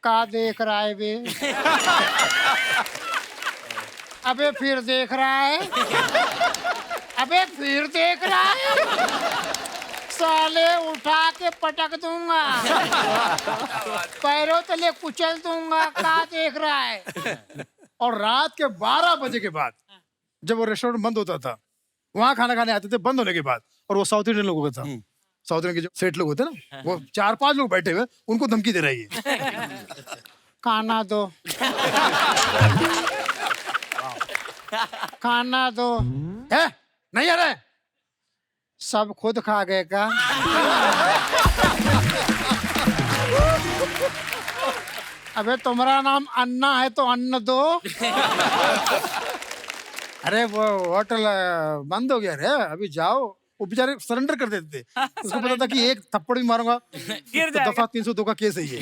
का देख रहा है बे? अबे फिर देख रहा है? अबे फिर देख रहा है? साले उठा के पटक दूंगा, पैरों तले कुचल दूंगा। का देख रहा है? और रात के 12 बजे के बाद जब वो रेस्टोरेंट बंद होता था, वहां खाना खाने आते थे बंद होने के बाद, और वो साउथ इंडियन लोगों का था। साउथ इंडियन के जो सेठ लोग होते हैं ना, वो 4-5 लोग बैठे हुए, उनको धमकी दे रही है। खाना दो, खाना दो। है नहीं आ रहा है? सब खुद खा गए का? अबे तुम्हारा नाम अन्ना है तो अन्न दो। अरे वो होटल बंद हो गया रे, अभी जाओ। वो बेचारे सरेंडर कर देते थे, उसको पता था कि एक थप्पड़ भी मारूंगा तो दफा 302 का केस है ये।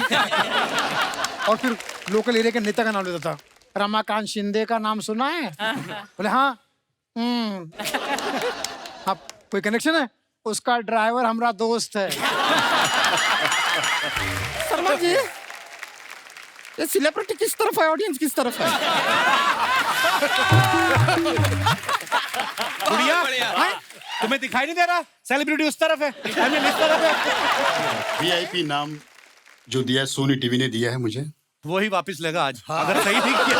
और फिर लोकल एरिया के नेता का नाम लेता था। रमाकांत शिंदे का नाम सुना है? बोले हाँ। हाँ, कोई कनेक्शन है? उसका ड्राइवर हमारा दोस्त है। शर्मा जी, ये सेलिब्रिटी किस तरफ है, ऑडियंस किस तरफ है? बढ़िया। तुम्हें दिखाई नहीं दे रहा सेलिब्रिटी उस तरफ है, एमएलए इस तरफ है। वीआईपी नाम जो दिया है सोनी टीवी ने दिया है मुझे। वो ही वापस लेगा आज, अगर सही नहीं किया।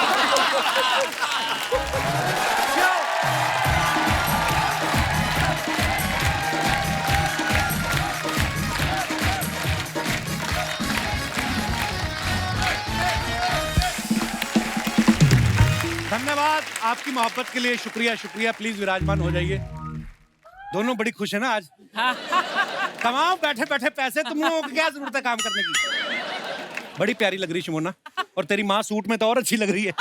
धन्यवाद आपकी मोहब्बत के लिए, शुक्रिया शुक्रिया। प्लीज विराजमान हो जाइए। दोनों बड़ी खुश है ना आज? कमाओ बैठे बैठे पैसे, तुम लोगों को क्या जरूरत है काम करने की। बड़ी प्यारी लग रही शिमोना, और तेरी माँ सूट में तो और अच्छी लग रही है।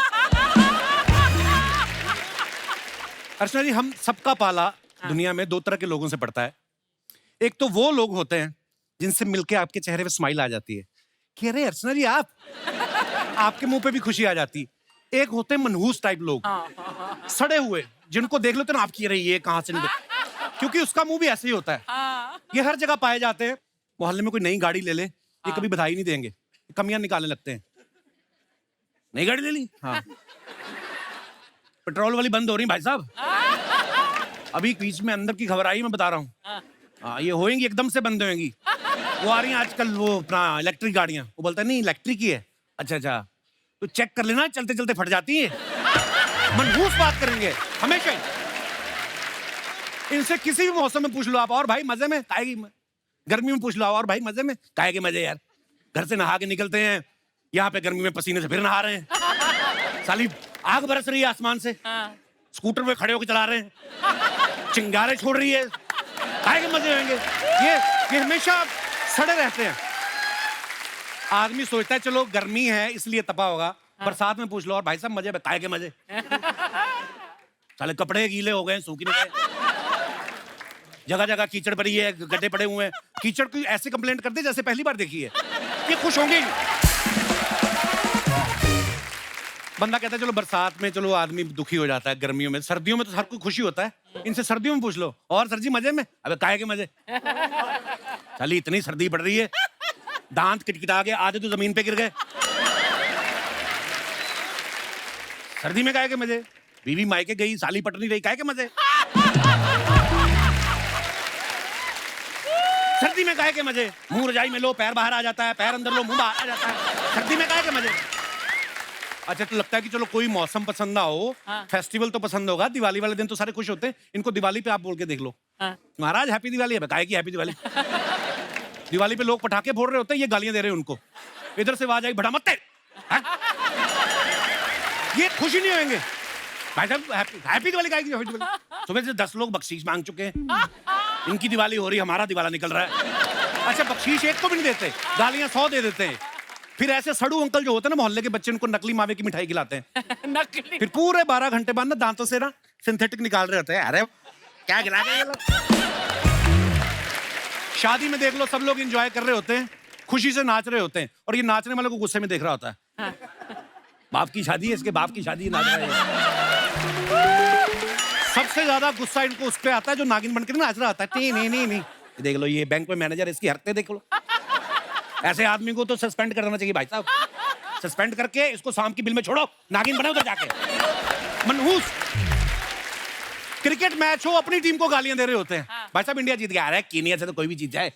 अर्चना जी, हम सबका पाला दुनिया में 2 तरह के लोगों से पड़ता है। एक तो वो लोग होते हैं जिनसे मिलके आपके चेहरे पे स्माइल आ जाती है कि अरे अर्चना जी आप, आपके मुंह पे भी खुशी आ जाती। एक होते हैं मनहूस टाइप लोग, सड़े हुए, जिनको देख लो तो ना आपकी रही ये कहां से निकल, क्योंकि उसका मुंह भी ऐसे ही होता है। ये हर जगह पाए जाते हैं। मोहल्ले में कोई नई गाड़ी ले ले, ये कभी बधाई नहीं देंगे, कमियां निकालने लगते हैं। नई गाड़ी ले ली, हाँ पेट्रोल वाली बंद हो रही भाई साहब। अभी बीच में अंदर की खबर आई, मैं बता रहा हूँ। हाँ, ये होएंगी, एकदम से बंद होएंगी। वो आ रही हैं आजकल वो अपना इलेक्ट्रिक गाड़ियां, वो बोलता है नहीं इलेक्ट्रिक ही है। अच्छा अच्छा, तो चेक कर लेना, चलते चलते फट जाती है। मनहूस बात करेंगे हमेशा ही। इनसे किसी भी मौसम में पूछ लो आप, और भाई मजे में काहेगी। गर्मी में पूछ लो और भाई मजे में काहे के मजे यार। घर से नहा के निकलते हैं, यहाँ पे गर्मी में पसीने से फिर नहा रहे हैं। साली आग बरस रही है आसमान से, स्कूटर पे खड़े होकर चला रहे हैं, चिंगारे छोड़ रही है, काहे के मजे होंगे। ये हमेशा सड़े रहते हैं। आदमी सोचता है चलो गर्मी है इसलिए तपा होगा, बरसात में पूछ लो और भाई साहब मजे, काहे के मजे। साले कपड़े गीले हो गए, सूख नहीं गए, जगह जगह कीचड़ पड़ी है, गड्ढे पड़े हुए हैं। कीचड़ की ऐसे कंप्लेंट करते जैसे पहली बार देखी है। ये खुश होंगे ही। बंदा कहता है चलो बरसात में चलो आदमी दुखी हो जाता है, गर्मियों में, सर्दियों में तो हर कोई खुशी होता है। इनसे सर्दियों में पूछ लो और सर जी मजे में, अबे काहे के मजे। साली इतनी सर्दी पड़ रही है, दांत किटकिटा गए, आधे तो जमीन पे गिर गए। सर्दी में काहे के मजे। बीवी मायके गई, साली पट नहीं रही, काहे के मजे। सर्दी में काहे के मजे। मुंह रजाई में लो, पैर बाहर आ जाता है, पैर अंदर लो, मुंह बाहर आ जाता है। सर्दी में काहे के मजे। अच्छा, तो लगता है कि चलो कोई मौसम पसंद ना हो, फेस्टिवल तो पसंद होगा। दिवाली वाले दिन तो सारे खुश होते हैं। इनको दिवाली पे आप बोल के देख लो, महाराज हैप्पी दिवाली है, काहे की हैप्पी दिवाली। दिवाली पे लोग पटाखे फोड़ रहे होते हैं, ये गालियां दे रहे हैं उनको। इधर से आवाज आई बड़ा मत तेरे, ये खुशी नहीं होंगे भाई साहब। हैप्पी दिवाली काहे की हैप्पी दिवाली। सुबह से 10 लोग बख्शीश मांग चुके हैं, इनकी दिवाली हो रही, हमारा दिवाला निकल रहा है। अच्छा, बख्शीश एक को भी नहीं देते, गालियां 100 दे देते हैं। फिर ऐसे सड़ू अंकल जो होते हैं ना मोहल्ले के बच्चे, उनको नकली मावे की मिठाई खिलाते हैं। नकली। फिर पूरे 12 घंटे बाद ना दांतों से ना सिंथेटिक निकाल रहे होते हैं। अरे क्या गिरा गए ये लोग। शादी में देख लो, सब लोग एंजॉय कर रहे होते हैं, खुशी से नाच रहे होते हैं, और ये नाचने वाले को गुस्से में देख रहा होता है। बाप की शादी है, इसके बाप की शादी नाच रहे हैं। सबसे ज्यादा गुस्सा इनको उस पे आता है जो नागिन बनकर नाच रहा होता है। नहीं देख लो, ये बैंक में मैनेजर, इसकी हरकतें देख लो। ऐसे आदमी को तो सस्पेंड कर देना चाहिए भाई साहब। सस्पेंड करके इसको शाम की बिल में छोड़ो, नागिन बने उधर जाके। मनहूस क्रिकेट मैच हो, अपनी टीम को गालियां दे रहे होते हैं। भाई साहब इंडिया जीत गया, अरे कीनिया से तो कोई भी जीत जाए,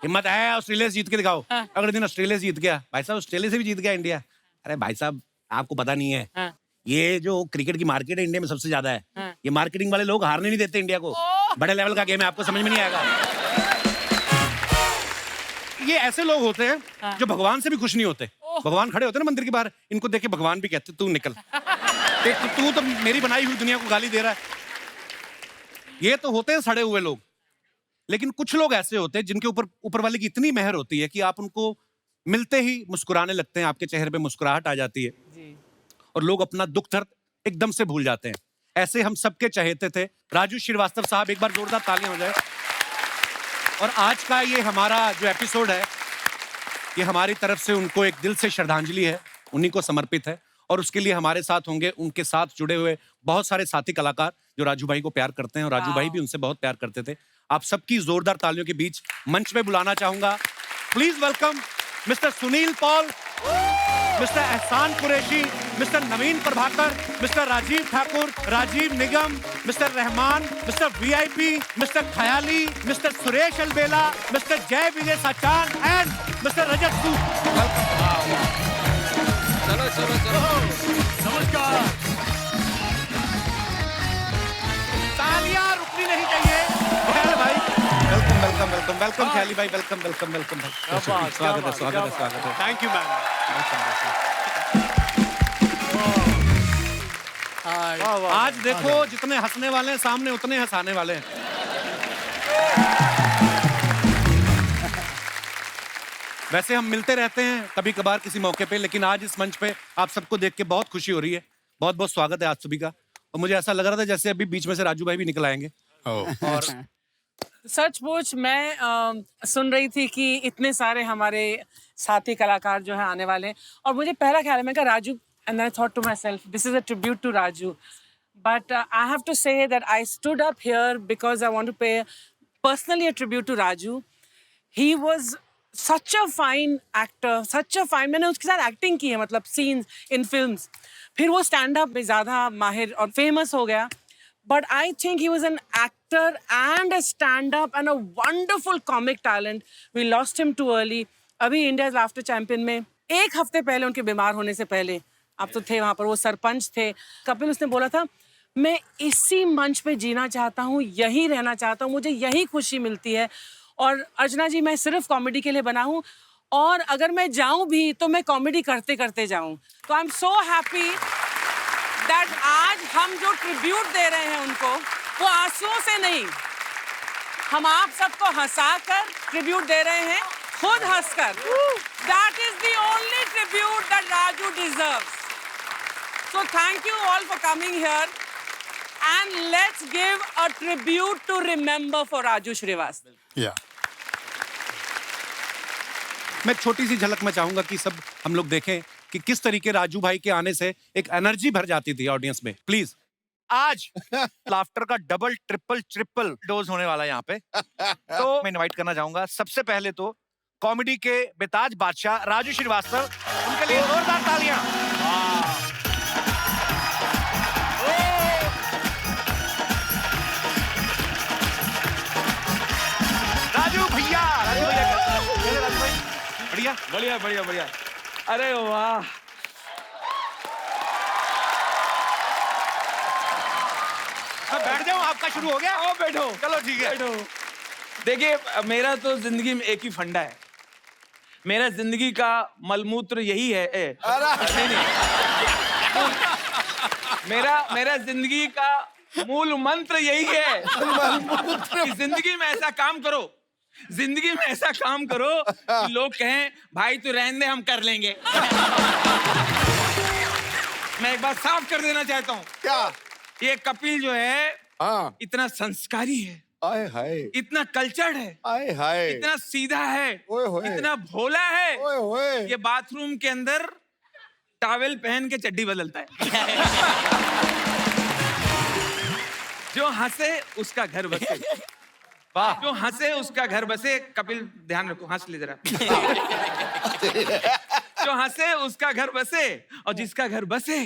हिम्मत है ऑस्ट्रेलिया से जीत के दिखाओ। अगले दिन ऑस्ट्रेलिया जीत गया, भाई साहब ऑस्ट्रेलिया से भी जीत गया इंडिया। अरे भाई साहब आपको पता नहीं है, ये जो क्रिकेट की मार्केट है इंडिया में सबसे ज्यादा है, ये मार्केटिंग वाले लोग हारने नहीं देते इंडिया को। बड़े लेवल का गेम है, आपको समझ में नहीं आएगा। ये ऐसे लोग होते हैं जो भगवान से भी खुश नहीं होते। भगवान खड़े होते हैं ना मंदिर के बाहर, इनको देख के भगवान भी कहते तू निकल, तू तो मेरी बनाई हुई दुनिया को गाली दे रहा है। ये तो होते हैं सड़े हुए लोग। लेकिन कुछ लोग ऐसे होते हैं जिनके ऊपर वाले की इतनी मेहर होती है कि आप उनको मिलते ही मुस्कुराने लगते हैं, आपके चेहरे पे मुस्कुराहट आ जाती है और लोग अपना दुख दर्द एकदम से भूल जाते हैं। ऐसे हम सबके चहेते थे राजू श्रीवास्तव साहब, एक बार जोरदार तालियां हो जाए। और आज का ये हमारा जो एपिसोड है, ये हमारी तरफ से उनको एक दिल से श्रद्धांजलि है, उन्हीं को समर्पित है। और उसके लिए हमारे साथ होंगे उनके साथ जुड़े हुए बहुत सारे साथी कलाकार जो राजू भाई को प्यार करते हैं, और राजू भाई भी उनसे बहुत प्यार करते थे। आप सबकी जोरदार तालियों के बीच मंच पे बुलाना चाहूंगा, please welcome mister Sunil Paul, mister Ehsan Qureshi, mister Naveen Prabhakar, mister Rajeev Thakur, Rajeev Nigam, mister Rehman, mister VIP, mister Khayali, mister Suresh Albela, mister Jai Vijay Sachan and mister Rajat Sood. चलो चलो चलो, नमस्कार। तालियां रुकनी नहीं चाहिए। ख्याल भाई वेलकम वेलकम वेलकम वेलकम, ख्याली भाई वेलकम वेलकम वेलकम भाई, स्वागत है स्वागत है स्वागत है। Thank you ma'am. आज देखो जितने हंसने वाले हैं सामने उतने हंसाने वाले हैं। वैसे हम मिलते रहते हैं कभी कभार किसी मौके पे, लेकिन आज इस मंच पे आप सबको देख के बहुत खुशी हो रही है। बहुत बहुत स्वागत है आप सभी का। और मुझे ऐसा लग रहा था जैसे अभी बीच में से राजू भाई भी निकल आएंगे। और सचमुच मैं सुन रही थी कि इतने सारे हमारे साथी कलाकार जो है आने वाले हैं, और मुझे पहला ख्याल है, मैं कहा Raju, and I thought to myself, this is a tribute to Raju. But I have to say that I stood up here because I want to pay personally a tribute to Raju. He was such a fine actor, such a fine, मैंने उसके साथ acting की है, मतलब scenes in films, फिर वो stand up में ज़्यादा माहिर और फेमस हो गया। But I think he was an actor and a stand-up and a wonderful comic talent. We lost him too early. अभी इंडियाज़ लाफ्टर चैंपियन में एक हफ्ते पहले, उनके बीमार होने से पहले, आप तो थे वहाँ पर, वो सरपंच थे, कपिल, उसने बोला था मैं इसी मंच पे जीना चाहता हूँ, यहीं रहना चाहता हूँ, मुझे यहीं खुशी मिलती है। और अर्चना जी, मैं सिर्फ कॉमेडी के लिए बना हूँ, और अगर मैं जाऊँ भी तो मैं कॉमेडी करते करते जाऊँ। तो I am so happy that आज हम जो ट्रिब्यूट दे रहे हैं उनको, वो आंसुओं से नहीं, हम आप सबको हंसाकर ट्रिब्यूट दे रहे हैं, खुद हंसकर। That is the only tribute that Raju deserves. So thank you all for coming here, and let's give a tribute to remember for Raju Shrivastava. या मैं छोटी सी झलक में चाहूंगा कि सब हम लोग देखें कि किस तरीके राजू भाई के आने से एक एनर्जी भर जाती थी ऑडियंस में। प्लीज। आज लाफ्टर का डबल ट्रिपल डोज होने वाला है यहाँ पे, तो मैं इनवाइट करना चाहूंगा सबसे पहले तो कॉमेडी के बेताज बादशाह राजू श्रीवास्तव, उनके लिए जोरदार तालियां। राजू भैया, राजू भैया बढ़िया बढ़िया बढ़िया बढ़िया। अरे वाह, मैं बैठ जाऊं, आपका शुरू हो गया? आओ बैठो, चलो ठीक है। बैठो। देखिए, मेरा तो जिंदगी में एक ही फंडा है, मेरा जिंदगी का मलमूत्र यही है। नहीं, नहीं। मेरा जिंदगी का मूल मंत्र यही है कि जिंदगी में ऐसा काम करो, जिंदगी में ऐसा काम करो कि लोग कहें भाई तू रहने दे, हम कर लेंगे। मैं एक बात साफ कर देना चाहता हूँ, क्या? ये कपिल जो है हाँ, इतना संस्कारी है, आए हाय, इतना कल्चर्ड है, आए हाय, इतना सीधा है, ओए होए, इतना भोला है, ओए होए, ये बाथरूम के अंदर टॉवेल पहन के चड्डी बदलता है। जो हंसे उसका घर बसे, वाह, जो हंसे उसका घर बसे। कपिल ध्यान रखो, हंस ले जरा। जो हंसे उसका घर बसे, और जिसका घर बसे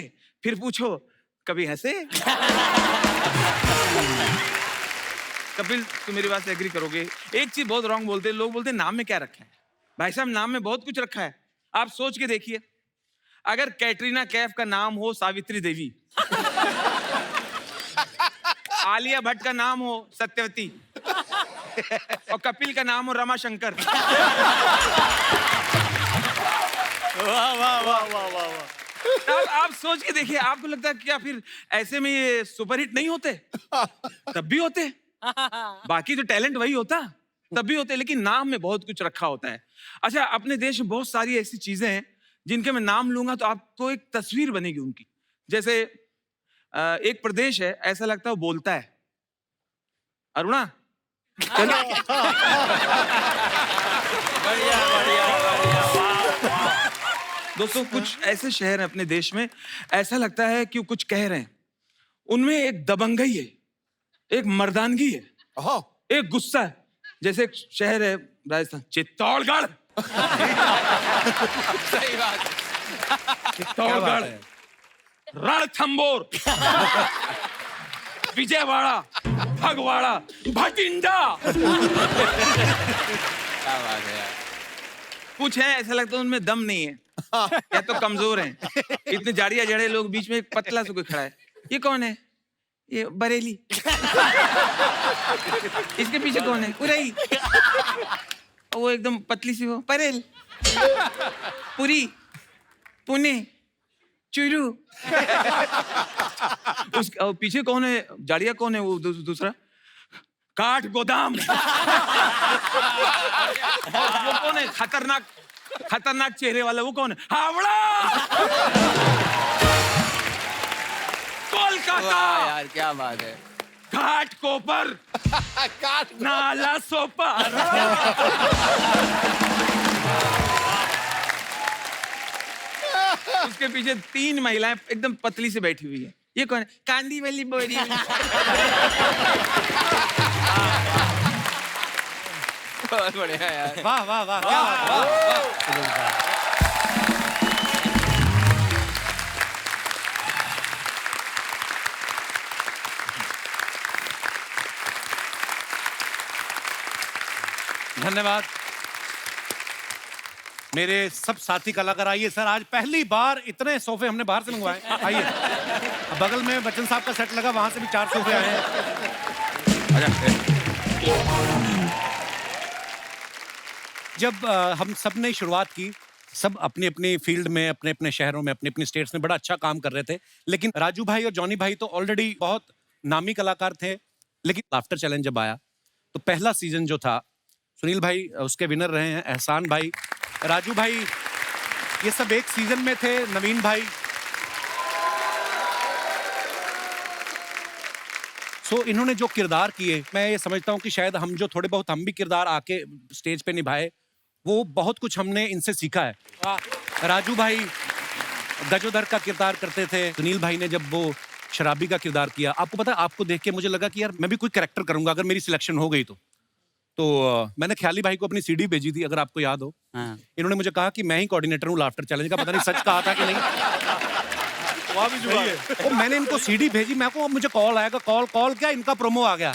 फिर पूछो कभी हंसे। कपिल, तुम मेरी बात से एग्री करोगे? एक चीज बहुत रॉन्ग बोलते हैं लोग, बोलते हैं नाम में क्या रखा है। भाई साहब, नाम में बहुत कुछ रखा है। आप सोच के देखिए, अगर कैटरीना कैफ का नाम हो सावित्री देवी, आलिया भट्ट का नाम हो सत्यवती, और कपिल का नाम हो रमाशंकर। वाह वाह वाह वाह वाह वाह। तब आप सोच के देखिए, आपको लगता है क्या फिर ऐसे में ये सुपरहिट नहीं होते? तब भी होते। बाकी तो टैलेंट वही होता, तब भी होते, लेकिन नाम में बहुत कुछ रखा होता है। अच्छा, अपने देश में बहुत सारी ऐसी चीजें हैं जिनके मैं नाम लूंगा तो आपको एक तस्वीर बनेगी उनकी। जैसे एक प्रदेश है, ऐसा लगता है वो बोलता है, अरुणा। बढ़िया बढ़िया बढ़िया। दोस्तों, कुछ ऐसे शहर हैं अपने देश में, ऐसा लगता है कि वो कुछ कह रहे हैं। उनमें एक दबंगई है, एक मर्दानगी है, एक गुस्सा है। जैसे एक शहर है राजस्थान, चित्तौड़गढ़। सही बात। चित्तौड़गढ़, रणथंबोर, विजयवाड़ा, फगवाड़ा, भटिंडा। क्या बात है यार। कुछ है ऐसा लगता है उनमें दम नहीं है, या तो कमजोर हैं। इतने जाड़िया जड़े लोग, बीच में एक पतला सा कोई खड़ा है। ये कौन है? ये बरेली। इसके पीछे कौन है? उरई। वो एकदम पतली सी, वो परेल, पुरी, पुणे, चुरू। उस पीछे कौन है? जाड़िया कौन है? वो दूसरा काठ गोदाम। वो कौन है? खतरनाक चेहरे वाला, वो कौन है? हावड़ा। कोलकाता। यार क्या बात है। घाट कोपर, नाला सोपार। उसके पीछे 3 महिलाएं एकदम पतली से बैठी हुई है। ये कौन है? कांदी वाली बोरी। बहुत बढ़िया यार। वाह वाह वाह, क्या बात है। धन्यवाद मेरे सब साथी कलाकार। आइए सर, आज पहली बार इतने सोफे हमने बाहर से मंगवाए। आइए, बगल में बच्चन साहब का सेट लगा, वहां से भी 4 सोफे आए हैं। जब हम सब ने शुरुआत की, सब अपनी अपनी फील्ड में, अपने अपने शहरों में, अपने अपने स्टेट्स में बड़ा अच्छा काम कर रहे थे, लेकिन राजू भाई और जॉनी भाई तो ऑलरेडी बहुत नामी कलाकार थे। लेकिन लाफ्टर चैलेंज जब आया तो पहला सीजन जो था, सुनील भाई उसके विनर रहे हैं, एहसान भाई, राजू भाई, ये सब एक सीजन में थे, नवीन भाई। सो इन्होंने जो किरदार किए, मैं ये समझता हूँ कि शायद हम जो थोड़े बहुत हम भी किरदार आके स्टेज पे निभाए, वो बहुत कुछ हमने इनसे सीखा है। राजू भाई गजोदर का किरदार करते थे, सुनील भाई ने जब वो शराबी का किरदार किया, आपको पता है, आपको देख के मुझे लगा कि यार मैं भी कोई कैरेक्टर करूंगा अगर मेरी सिलेक्शन हो गई तो मैंने ख्याली भाई को अपनी सीडी भेजी थी, अगर आपको याद हो। इन्होंने मुझे कहा कि मैं ही कोऑर्डिनेटर हूँ लाफ्टर चैलेंज का, पता नहीं सच कहा था कि नहीं। तो मैंने इनको सीडी भेजी, मैं को मुझे कॉल आएगा, कॉल क्या, इनका प्रोमो आ गया।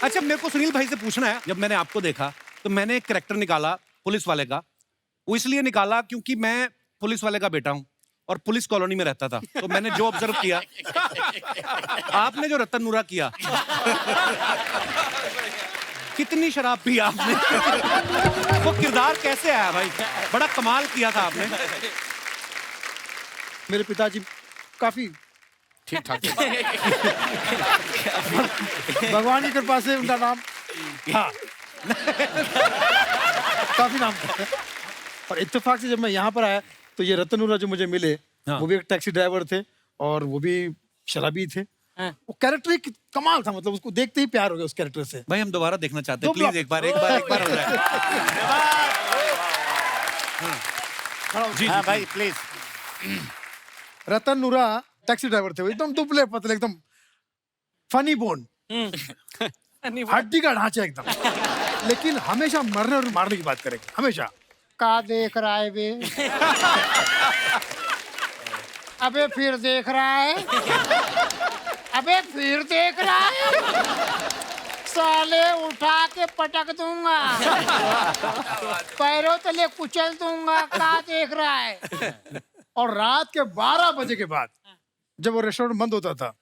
अच्छा, मेरे को सुनील भाई से पूछना है, जब मैंने आपको देखा तो मैंने एक कैरेक्टर निकाला पुलिस वाले का। वो इसलिए निकाला क्योंकि मैं पुलिस वाले का बेटा हूं और पुलिस कॉलोनी में रहता था, तो मैंने जो ऑब्जर्व किया, आपने जो रतन नूरा किया, कितनी शराब पी आपने, वो किरदार कैसे आया भाई, बड़ा कमाल किया था आपने। मेरे पिताजी काफी ठीक ठाक। भगवान की कृपा से उनका नाम था, काफी नाम था। और इत्तेफाक से जब मैं यहाँ पर आया तो ये रतन नूरा जो मुझे मिले, वो भी एक टैक्सी ड्राइवर थे और वो भी शराबी थे। वो कैरेक्टर ही कमाल था, मतलब उसको देखते ही प्यार हो गया उस कैरेक्टर से। भाई हम दोबारा देखना चाहते हैं, प्लीज एक बार हो जाए। जी हाँ भाई प्लीज। रतन नूरा टैक्सी ड्राइवर थे, वो एकदम दुबले पतले, एकदम फनी बोन, हड्डी का ढांचा एकदम। लेकिन हमेशा मरने और मारने की बात करेंगे हमेशा। का देख रहा है बे? अबे फिर देख रहा है? अबे फिर देख रहा है? साले उठा के पटक दूंगा, पैरों तले कुचल दूंगा। का देख रहा है? और रात के 12 बजे के बाद जब वो रेस्टोरेंट बंद होता था,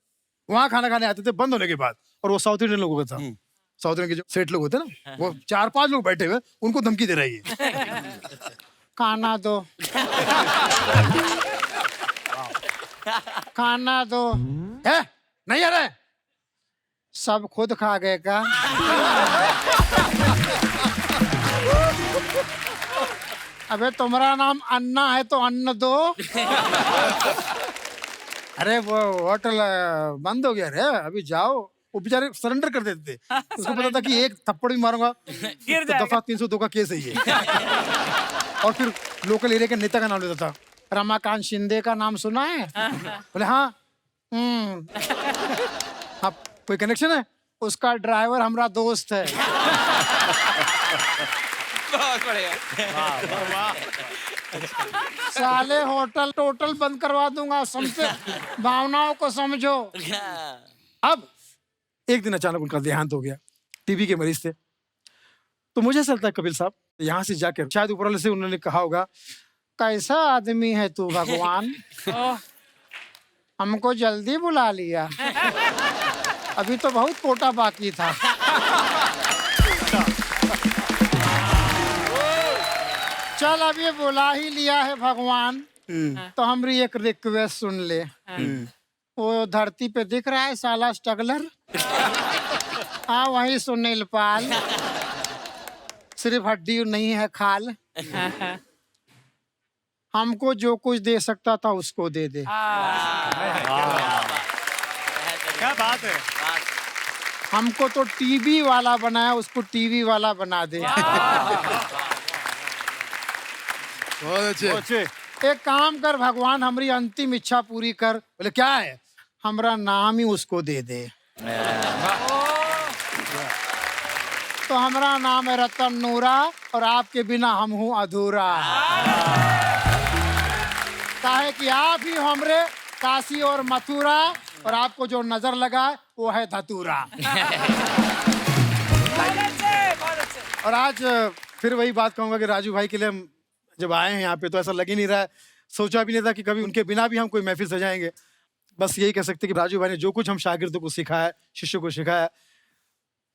वहां खाना खाने आते थे बंद होने के बाद, और वो साउथ इंडियन लोगों का था। साउथ इंडियन के जो सेठ लोग होते हैं ना, वो 4-5 लोग बैठे हुए, उनको धमकी दे रही है, खाना दो, खाना दो। है नहीं आ रहा है? सब खुद खा गए का? अबे तुम्हारा नाम अन्ना है तो अन्न दो। अरे वो होटल बंद हो गया रे, अभी जाओ। वो बेचारे सरेंडर कर देते थे, उसको पता था कि एक थप्पड़ भी मारूंगा गिर तो दफा 302 का केस है ये। और फिर लोकल एरिया के नेता का नाम लेता था। रमाकांत शिंदे का नाम सुना है? बोले हाँ। आप कोई कनेक्शन है? उसका ड्राइवर हमारा दोस्त है। बहुत बढ़िया। साले होटल टोटल बंद करवा दूंगा, समझे? भावनाओं को समझो। अब एक दिन अचानक उनका देहांत हो गया, टीबी के मरीज थे। तो मुझे ऐसा लगता है कपिल साहब, यहाँ से जाकर शायद ऊपर वाले से उन्होंने कहा होगा, कैसा आदमी है तू भगवान, हमको जल्दी बुला लिया, अभी तो बहुत कोटा बाकी था। चल अब ये बुला ही लिया है भगवान, तो हमारी एक रिक्वेस्ट सुन ले। वो धरती पे दिख रहा है साला स्ट्रगलर, हाँ वही सुनील पाल, सिर्फ हड्डी नहीं है खाल। हमको जो कुछ दे सकता था उसको दे दे। क्या बात है। हमको तो टीवी वाला बनाया, उसको टीवी वाला बना दे। बहुत अच्छे। एक काम कर भगवान, हमारी अंतिम इच्छा पूरी कर। बोले क्या है? हमारा नाम ही उसको दे दे। तो हमारा नाम है रतन नूरा, और आपके बिना हम हूँ अधूरा। काहे कि आप ही हमरे काशी और मथुरा, और आपको जो नजर लगा वो है धतूरा। और आज फिर वही बात कहूंगा कि राजू भाई के लिए हम जब आए हैं यहाँ पे, तो ऐसा लग ही नहीं रहा है, सोचा भी नहीं था कि कभी उनके बिना भी हम कोई महफिल सजाएंगे। बस यही कह सकते कि राजू भाई ने जो कुछ हम शागिर्दों को सिखाया, शिष्यों को सिखाया,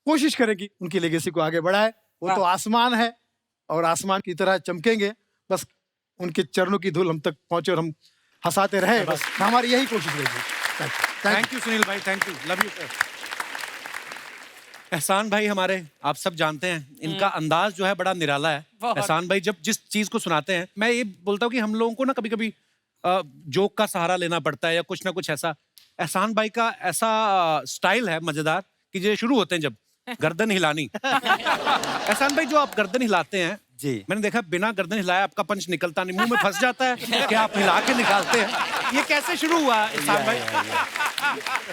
कोशिश करें कि उनकी लेगेसी को आगे बढ़ाए। वो तो आसमान है और आसमान की तरह चमकेंगे, बस उनके चरणों की धूल हम तक पहुंचे और हम हंसाते रहे, बस हमारी यही कोशिश रहेगी। थैंक यू सुनील भाई, thank you, love you sir. एहसान भाई हमारे, आप सब जानते हैं, इनका अंदाज जो है बड़ा निराला है। एहसान भाई जब जिस चीज को सुनाते हैं, मैं ये बोलता हूँ कि हम लोगों को ना कभी कभी जोक का सहारा लेना पड़ता है या कुछ ना कुछ ऐसा। एहसान भाई का ऐसा स्टाइल है मजेदार कि जो शुरू होते हैं जब गर्दन हिलानी। एहसान भाई जो आप गर्दन हिलाते हैं जी, मैंने देखा बिना गर्दन हिलाया आपका पंच निकलता नहीं, मुंह में फंस जाता है कि आप हिला के निकालते हैं। ये कैसे शुरू हुआ एहसान भाई?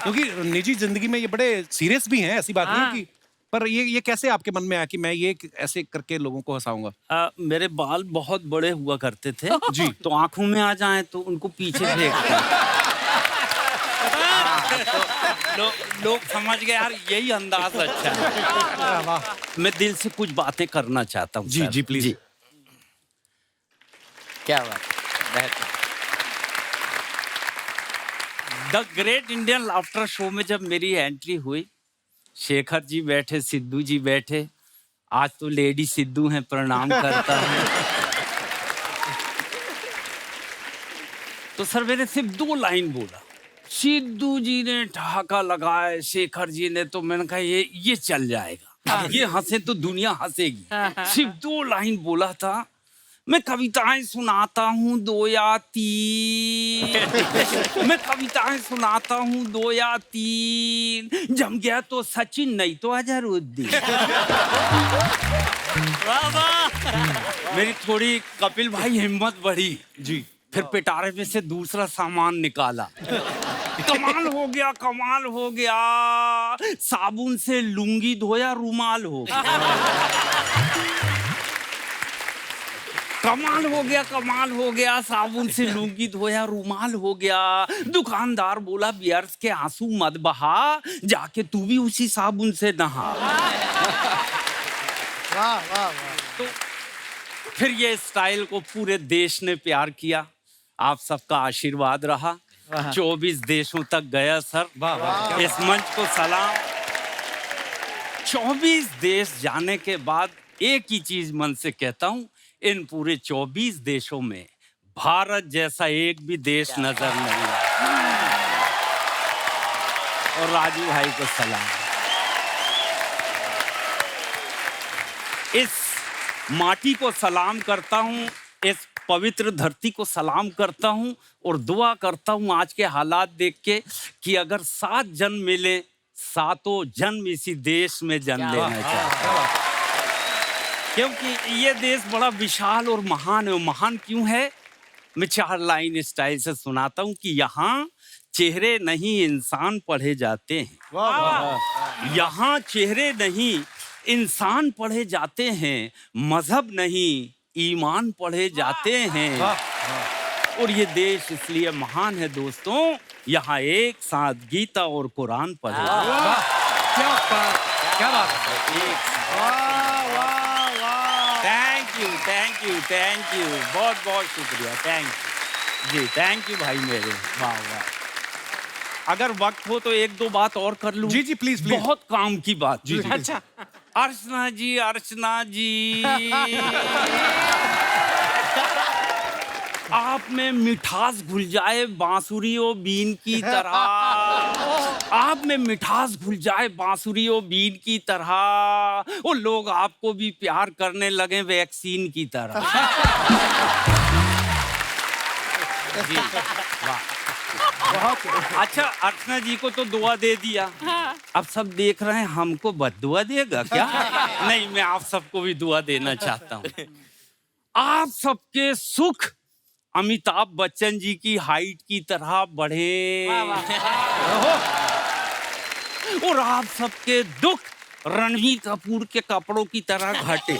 क्योंकि निजी जिंदगी में ये बड़े सीरियस भी हैं, ऐसी बात नहीं कि, पर ये कैसे आपके मन में आया कि मैं ये ऐसे करके लोगों को हंसाऊंगा? मेरे बाल बहुत बड़े हुआ करते थे जी, तो आंखों में आ जाए तो उनको पीछे फेंकते। लोग समझ गए यार यही अंदाज अच्छा है। मैं दिल से कुछ बातें करना चाहता हूँ। जी जी प्लीज। क्या बात, बेहतर। The great Indian laughter show में जब मेरी एंट्री हुई, शेखर जी बैठे, सिद्धू जी बैठे, आज तो लेडी सिद्धू हैं, प्रणाम करता हूँ। तो सर मैंने सिर्फ 2 लाइन बोला, सिद्धू जी ने ठहाका लगाए, शेखर जी ने, तो मैंने कहा ये चल जाएगा, ये हंसे तो दुनिया हंसेगी। सिर्फ 2 लाइन बोला था, मैं कविताएं सुनाता हूँ 2 या 3, मैं कविताएं सुनाता हूँ 2 या 3, जम गया तो सचिन नहीं तो अजहरुद्दीन। मेरी थोड़ी कपिल भाई हिम्मत बढ़ी जी, फिर पिटारे में से दूसरा सामान निकाला। कमाल हो गया, कमाल हो गया। साबुन से लुंगी धोया रूमाल हो गया। कमाल हो गया, कमाल हो गया। साबुन से लुंगी धोया रूमाल हो गया। दुकानदार बोला बियर्स के आंसू मत बहा, जाके तू भी उसी साबुन से नहा। वाह वाह वाह। तो फिर ये स्टाइल को पूरे देश ने प्यार किया। आप सबका आशीर्वाद रहा। 24 देशों तक गया सर। इस मंच को सलाम। 24 देश जाने के बाद एक ही चीज मन से कहता हूं, इन पूरे 24 देशों में भारत जैसा एक भी देश नजर नहीं आया। और राजू भाई को सलाम। इस माटी को सलाम करता हूं, इस पवित्र धरती को सलाम करता हूं और दुआ करता हूं आज के हालात देख के कि अगर 7 जन्म मिले, 7 जन्म इसी देश में जन्म लेना चाहिए, क्योंकि ये देश बड़ा विशाल और महान है। महान क्यों है? मैं 4 लाइन स्टाइल से सुनाता हूं कि यहाँ चेहरे नहीं इंसान पढ़े जाते हैं। यहाँ चेहरे नहीं इंसान पढ़े जाते हैं, मजहब नहीं ईमान पढ़े जाते हैं। और ये देश इसलिए महान है दोस्तों, यहाँ एक साथ गीता और कुरान पढ़े। क्या बात है। Thank you, thank you, thank you, बहुत बहुत शुक्रिया, थैंक यू जी, थैंक यू भाई मेरे। वाह वाह। अगर वक्त हो तो 1-2 बात और कर लूं? जी जी प्लीज प्लीज। बहुत काम की बात। जी जी। अच्छा, अर्चना जी, अर्चना जी, आप में मिठास घुल जाए बांसुरी और बीन की तरह। आप में मिठास घुल जाए बांसुरी और बीन की तरह। वो लोग आपको भी प्यार करने लगे वैक्सीन की तरह। जी वाह। अच्छा, अर्चना जी को तो दुआ दे दिया। अब सब देख रहे हैं हमको बद्दुआ देगा क्या? नहीं, मैं आप सबको भी दुआ देना चाहता हूँ। आप सबके सुख अमिताभ बच्चन जी की हाइट की तरह बढ़े और आप सबके दुख रणवीर कपूर के कपड़ों की तरह घटे।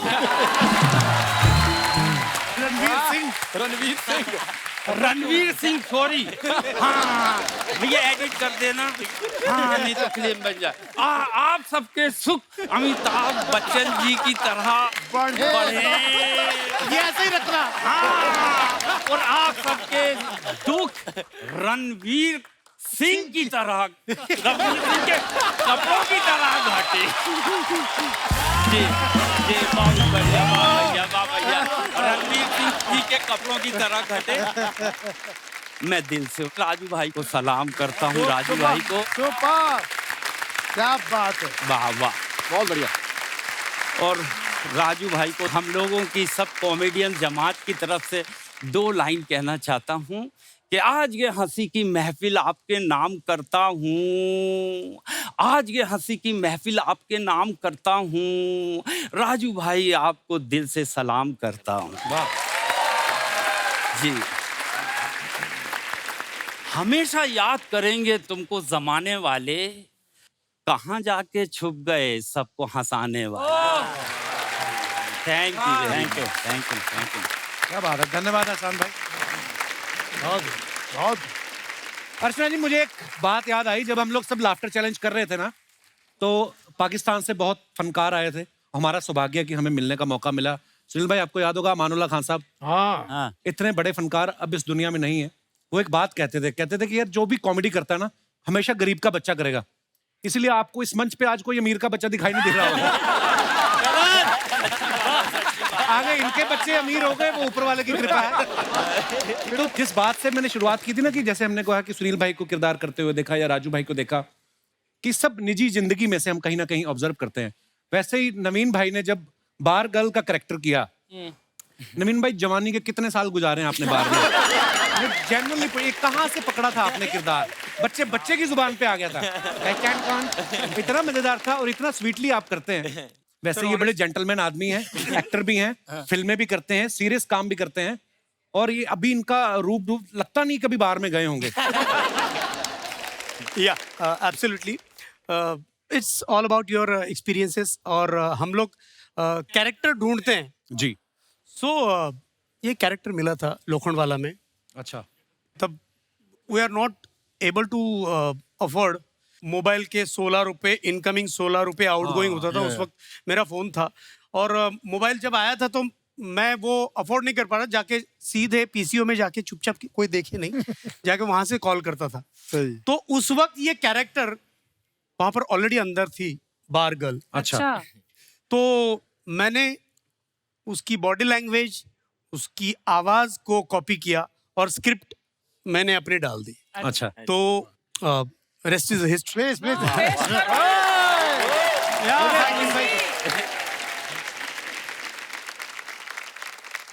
रणवीर सिंह सॉरी। हाँ भैया एडिट कर देना। हाँ नहीं तो फिल्म बन जाए। आप सबके सुख अमिताभ बच्चन जी की तरह बढ़े। ये ऐसे ही रखना। हाँ, और आप सबके दुख रणवीर सिंह की तरह, रणवीर सिंह के कपड़ों की तरह घटे। जी जी बाबू भैया, भैया रणवीर सिंह जी के कपड़ों की तरह घटे। मैं दिल से राजू भाई को सलाम करता हूँ। राजू भाई को सुपर, क्या बात है। वाह वाह, बहुत बढ़िया। और राजू भाई को हम लोगों की सब कॉमेडियन जमात की तरफ से 2 लाइन कहना चाहता हूँ कि आज ये हंसी की महफिल आपके नाम करता हूँ। आज ये हंसी की महफिल आपके नाम करता हूँ। राजू भाई आपको दिल से सलाम करता हूँ। वाह जी, हमेशा याद करेंगे तुमको जमाने वाले, कहाँ जाके छुप गए सबको हंसाने वाले। Thank you, thank you, thank you, thank you. क्या बात है, धन्यवाद आसान भाई। बहुत बहुत। अर्चना जी, मुझे एक बात याद आई। जब हम लोग सब लाफ्टर चैलेंज कर रहे थे ना, तो पाकिस्तान से बहुत फनकार आए थे। हमारा सौभाग्य कि हमें मिलने का मौका मिला। सुनील भाई, आपको याद होगा मानुल्लाह खान साहब। हाँ, इतने बड़े फनकार अब इस दुनिया में नहीं है। वो एक बात कहते थे कि यार जो भी कॉमेडी करता है ना, हमेशा गरीब का बच्चा करेगा। इसलिए आपको इस मंच पे आज कोई अमीर का बच्चा दिखाई नहीं दे रहा होगा। आगे इनके बच्चे अमीर हो गए, वो ऊपर वाले की कृपा है। तो जिस बात से मैंने शुरुआत की थी ना, कि जैसे हमने कहा कि सुनील भाई को किरदार करते हुए देखा या राजू भाई को देखा, कि सब निजी जिंदगी में से हम कहीं ना कहीं ऑब्जर्व करते हैं। वैसे ही नवीन भाई ने जब बार गर्ल का कैरेक्टर किया, नवीन भाई जवानी के कितने साल गुजारे हैं आपने बार में? जेन्युइनली कहाँ से पकड़ा था आपने किरदार? बच्चे की जुबान पे आ गया था। इतना मजेदार था और इतना स्वीटली आप करते हैं। वैसे ये बड़े जेंटलमैन आदमी हैं, एक्टर भी हैं, फिल्में भी करते हैं, सीरियस काम भी करते हैं। और ये अभी इनका रूप लगता नहीं कभी बाहर में गए होंगे। या absolutely it's all about your experiences और हम लोग कैरेक्टर ढूंढते हैं जी। सो ये कैरेक्टर मिला था लोखंडवाला में अच्छा। तब we are not able to afford mobile के 16 रुपये इनकमिंग 16 रुपये आउटगोइंग होता था उस वक्त मेरा फ़ोन था और मोबाइल जब आया था तो मैं वो अफोर्ड नहीं कर पा रहा जाके सीधे पीसीओ में जाके चुपचाप कोई देखे नहीं जाके वहाँ से कॉल करता था तो उस वक्त ये कैरेक्टर वहाँ पर ऑलरेडी अंदर थी बार गर्ल अच्छा तो मैंने उसकी बॉडी लैंग्वेज उसकी आवाज को कॉपी किया और स्क्रिप्ट मैंने अपने डाल दी अच्छा। तो रेस्ट इज हिस्ट्री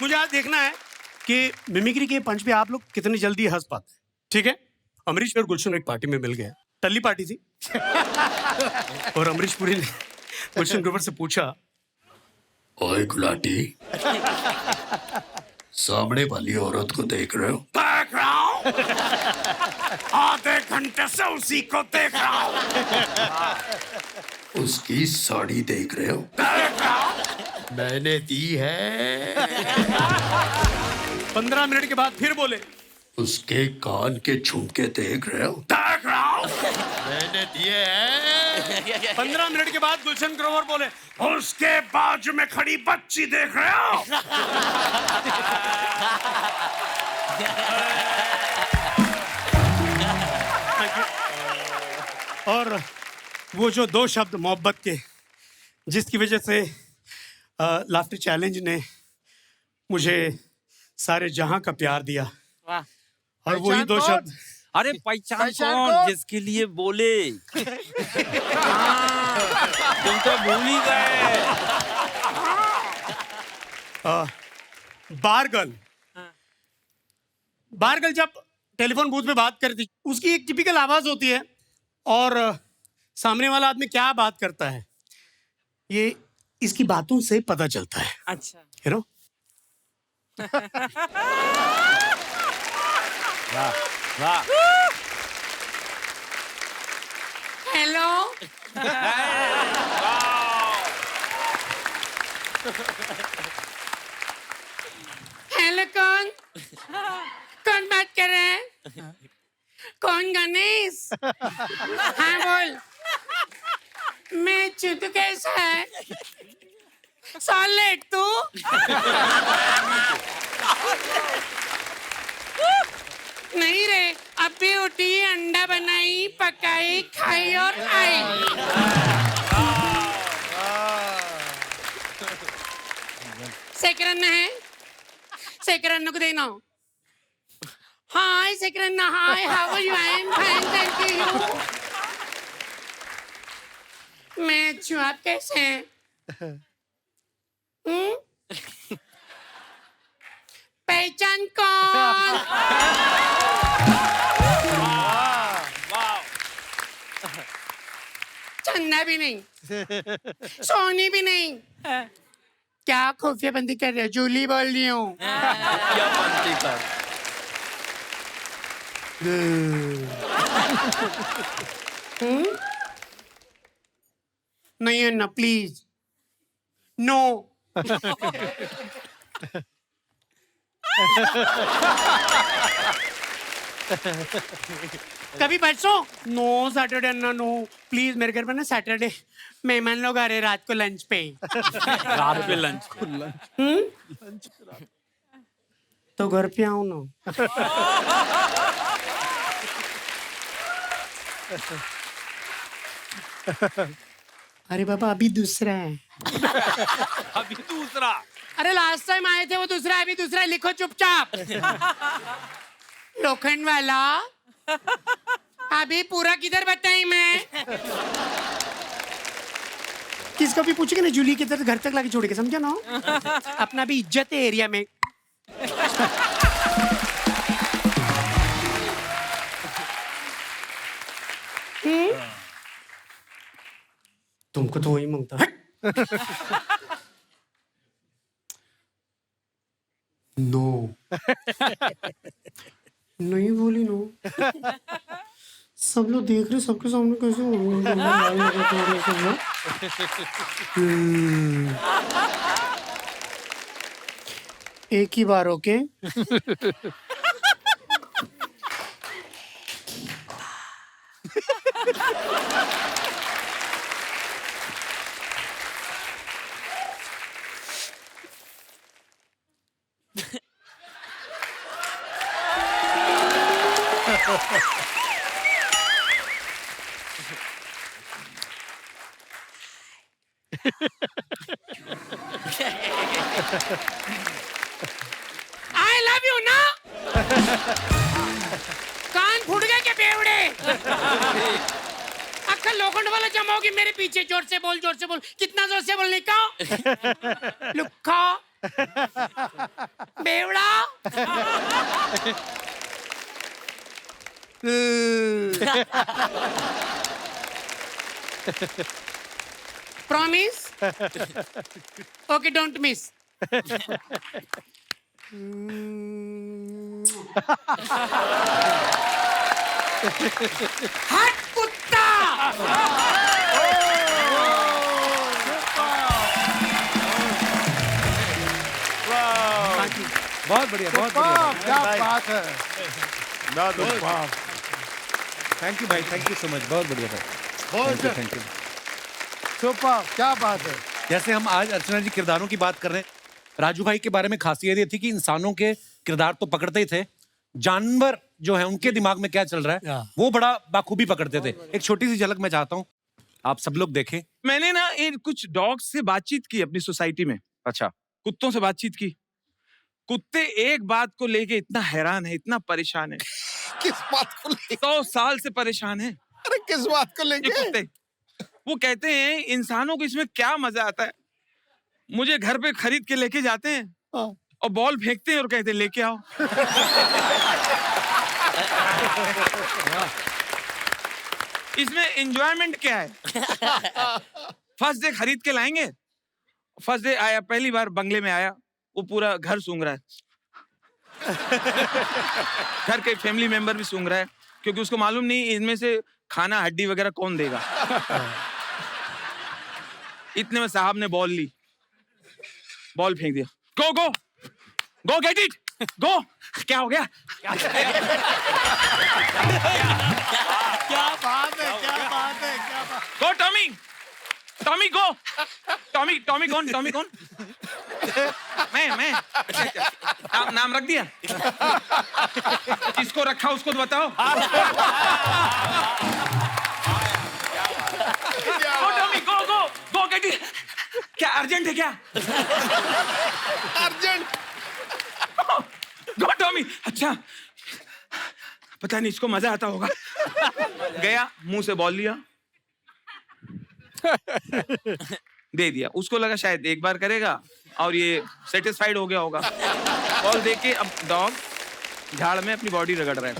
मुझे आज देखना है कि मिमिक्री के पंच पे आप लोग कितनी जल्दी हंस पाते हैं ठीक है अमरीश और गुलशन एक पार्टी में मिल गए टल्ली पार्टी थी और अमरीश पुरी ने गुलशन ग्रोवर से पूछा ओए गुलाटी सामने वाली औरत को देख रहे हो? देख रहा हूँ, आधे घंटे से उसी को देख रहा हूँ। उसकी साड़ी देख रहे हो? देख रहा हूँ। मैंने दी है। 15 मिनट के बाद फिर बोले उसके कान के झुमके देख रहे हो? देख रहा हूँ। मैंने दिए हैं। 15 मिनट के बाद गुलशन ग्रोवर बोले उसके बाजू में खड़ी बच्ची देख रहे हो? और वो जो 2 शब्द मोहब्बत के जिसकी वजह से लाफ्टर चैलेंज ने मुझे सारे जहां का प्यार दिया वाह और वही 2 शब्द अरे पहचान पहचान कौन कौन? जिसके लिए बोले तुम तो भूल ही गए। बारगल बारगल जब टेलीफोन बूथ में बात करती उसकी एक टिपिकल आवाज होती है और सामने वाला आदमी क्या बात करता है ये इसकी बातों से पता चलता है अच्छा यू नो वाह हेलो हेलो कौन कौन बात कर रहे हैं कौन गणेश हाँ बोल मैं चुतू कैसा है सॉलिड तू नहीं रे अभी उठी अंडा बनाई पकाई खाई और आई सेकरन है सेकरन को देना hi Sekaran hi how are you I am fine thank you मैं अच्छी हूँ आप कैसे हैं पहचान कौन चंदा भी नहीं सोनी भी नहीं क्या खुफिया बंदी कर रहे हो जूली बोल रही हूँ क्या बनती कर नहीं है ना प्लीज नो कभी परसों नो सैटरडे ना नो प्लीज मेरे घर पर ना सैटरडे मेहमान लोग आ रहे रात को लंच पे रात पे लंच तो घर पे आऊं ना अरे बाबा अभी दूसरा है अभी दूसरा अरे लास्ट टाइम आए थे वो दूसरा है, अभी दूसरा है, लिखो चुपचाप लोखंड वाला अभी पूरा किधर बताई मैं किसका भी पूछेगा ना जूली की तरह घर तक लाके छोड़ेगा समझा ना अपना भी इज्जत है एरिया में तुमको तो वही मांगता है नो नहीं बोली नो सब लोग देख रहे, सबके सामने कैसे हो रहा है? एक ही बार ओके। आई लव यू ना। कान फूट गए क्या बेवड़े? अक्कल लोखंड वाला जमा होगी मेरे पीछे। जोर से बोल, जोर से बोल। कितना जोर से बोलने का? लुक्खा बेवड़ा। प्रॉमिस? Okay, don't miss. हट कुत्ता। बहुत बढ़िया, बहुत वाह, बढ़िया। क्या बात है। थैंक यू भाई, थैंक यू सो मच, बहुत बढ़िया भाई। Thank you. सुपर, क्या बात है। जैसे हम आज अर्चना जी किरदारों की बात कर रहे हैं, राजू भाई के बारे में खासियत ये थी कि इंसानों के किरदार तो पकड़ते ही थे, जानवर जो है उनके दिमाग में क्या चल रहा है वो बड़ा बाखूबी पकड़ते थे। एक छोटी सी झलक मैं चाहता हूँ आप सब लोग देखें। मैंने ना इन कुछ डॉग्स से बातचीत की अपनी सोसाइटी में। अच्छा, कुत्तों से बातचीत की। कुत्ते एक बात को लेके इतना हैरान है, इतना परेशान है। किस बात को लेके? 100 साल से परेशान है अरे किस बात को ये लेके? कुत्ते। वो कहते हैं इंसानों को इसमें क्या मजा आता है। मुझे घर पे खरीद के लेके जाते हैं और बॉल फेंकते हैं और कहते हैं लेके आओ। इसमें एंजॉयमेंट क्या है? फर्स्ट डे खरीद के लाएंगे। फर्स्ट डे आया, पहली बार बंगले में आया, वो पूरा घर सूंघ रहा है। घर के फैमिली मेंबर भी सूंघ रहा है क्योंकि उसको मालूम नहीं इनमें से खाना हड्डी वगैरह कौन देगा। इतने में साहब ने बॉल ली, बॉल फेंक दिया। गो गो गो, गेट इट, गो। क्या हो गया? क्या बात है, क्या बात है, क्या बात। गो टॉमी, टॉमी गो। टॉमी, टॉमी कौन? टॉमी कौन? मैं नाम रख दिया। किसको रखा उसको तो बताओ। Go Tommy, go go go, get it. क्या अर्जेंट है क्या? अर्जेंट। Go Tommy. अच्छा, पता नहीं इसको मजा आता होगा। गया, मुंह से बॉल लिया, दे दिया। उसको लगा शायद एक बार करेगा और ये सेटिस्फाइड हो गया होगा। बॉल दे के अब डॉग झाड़ में अपनी बॉडी रगड़ रहा है।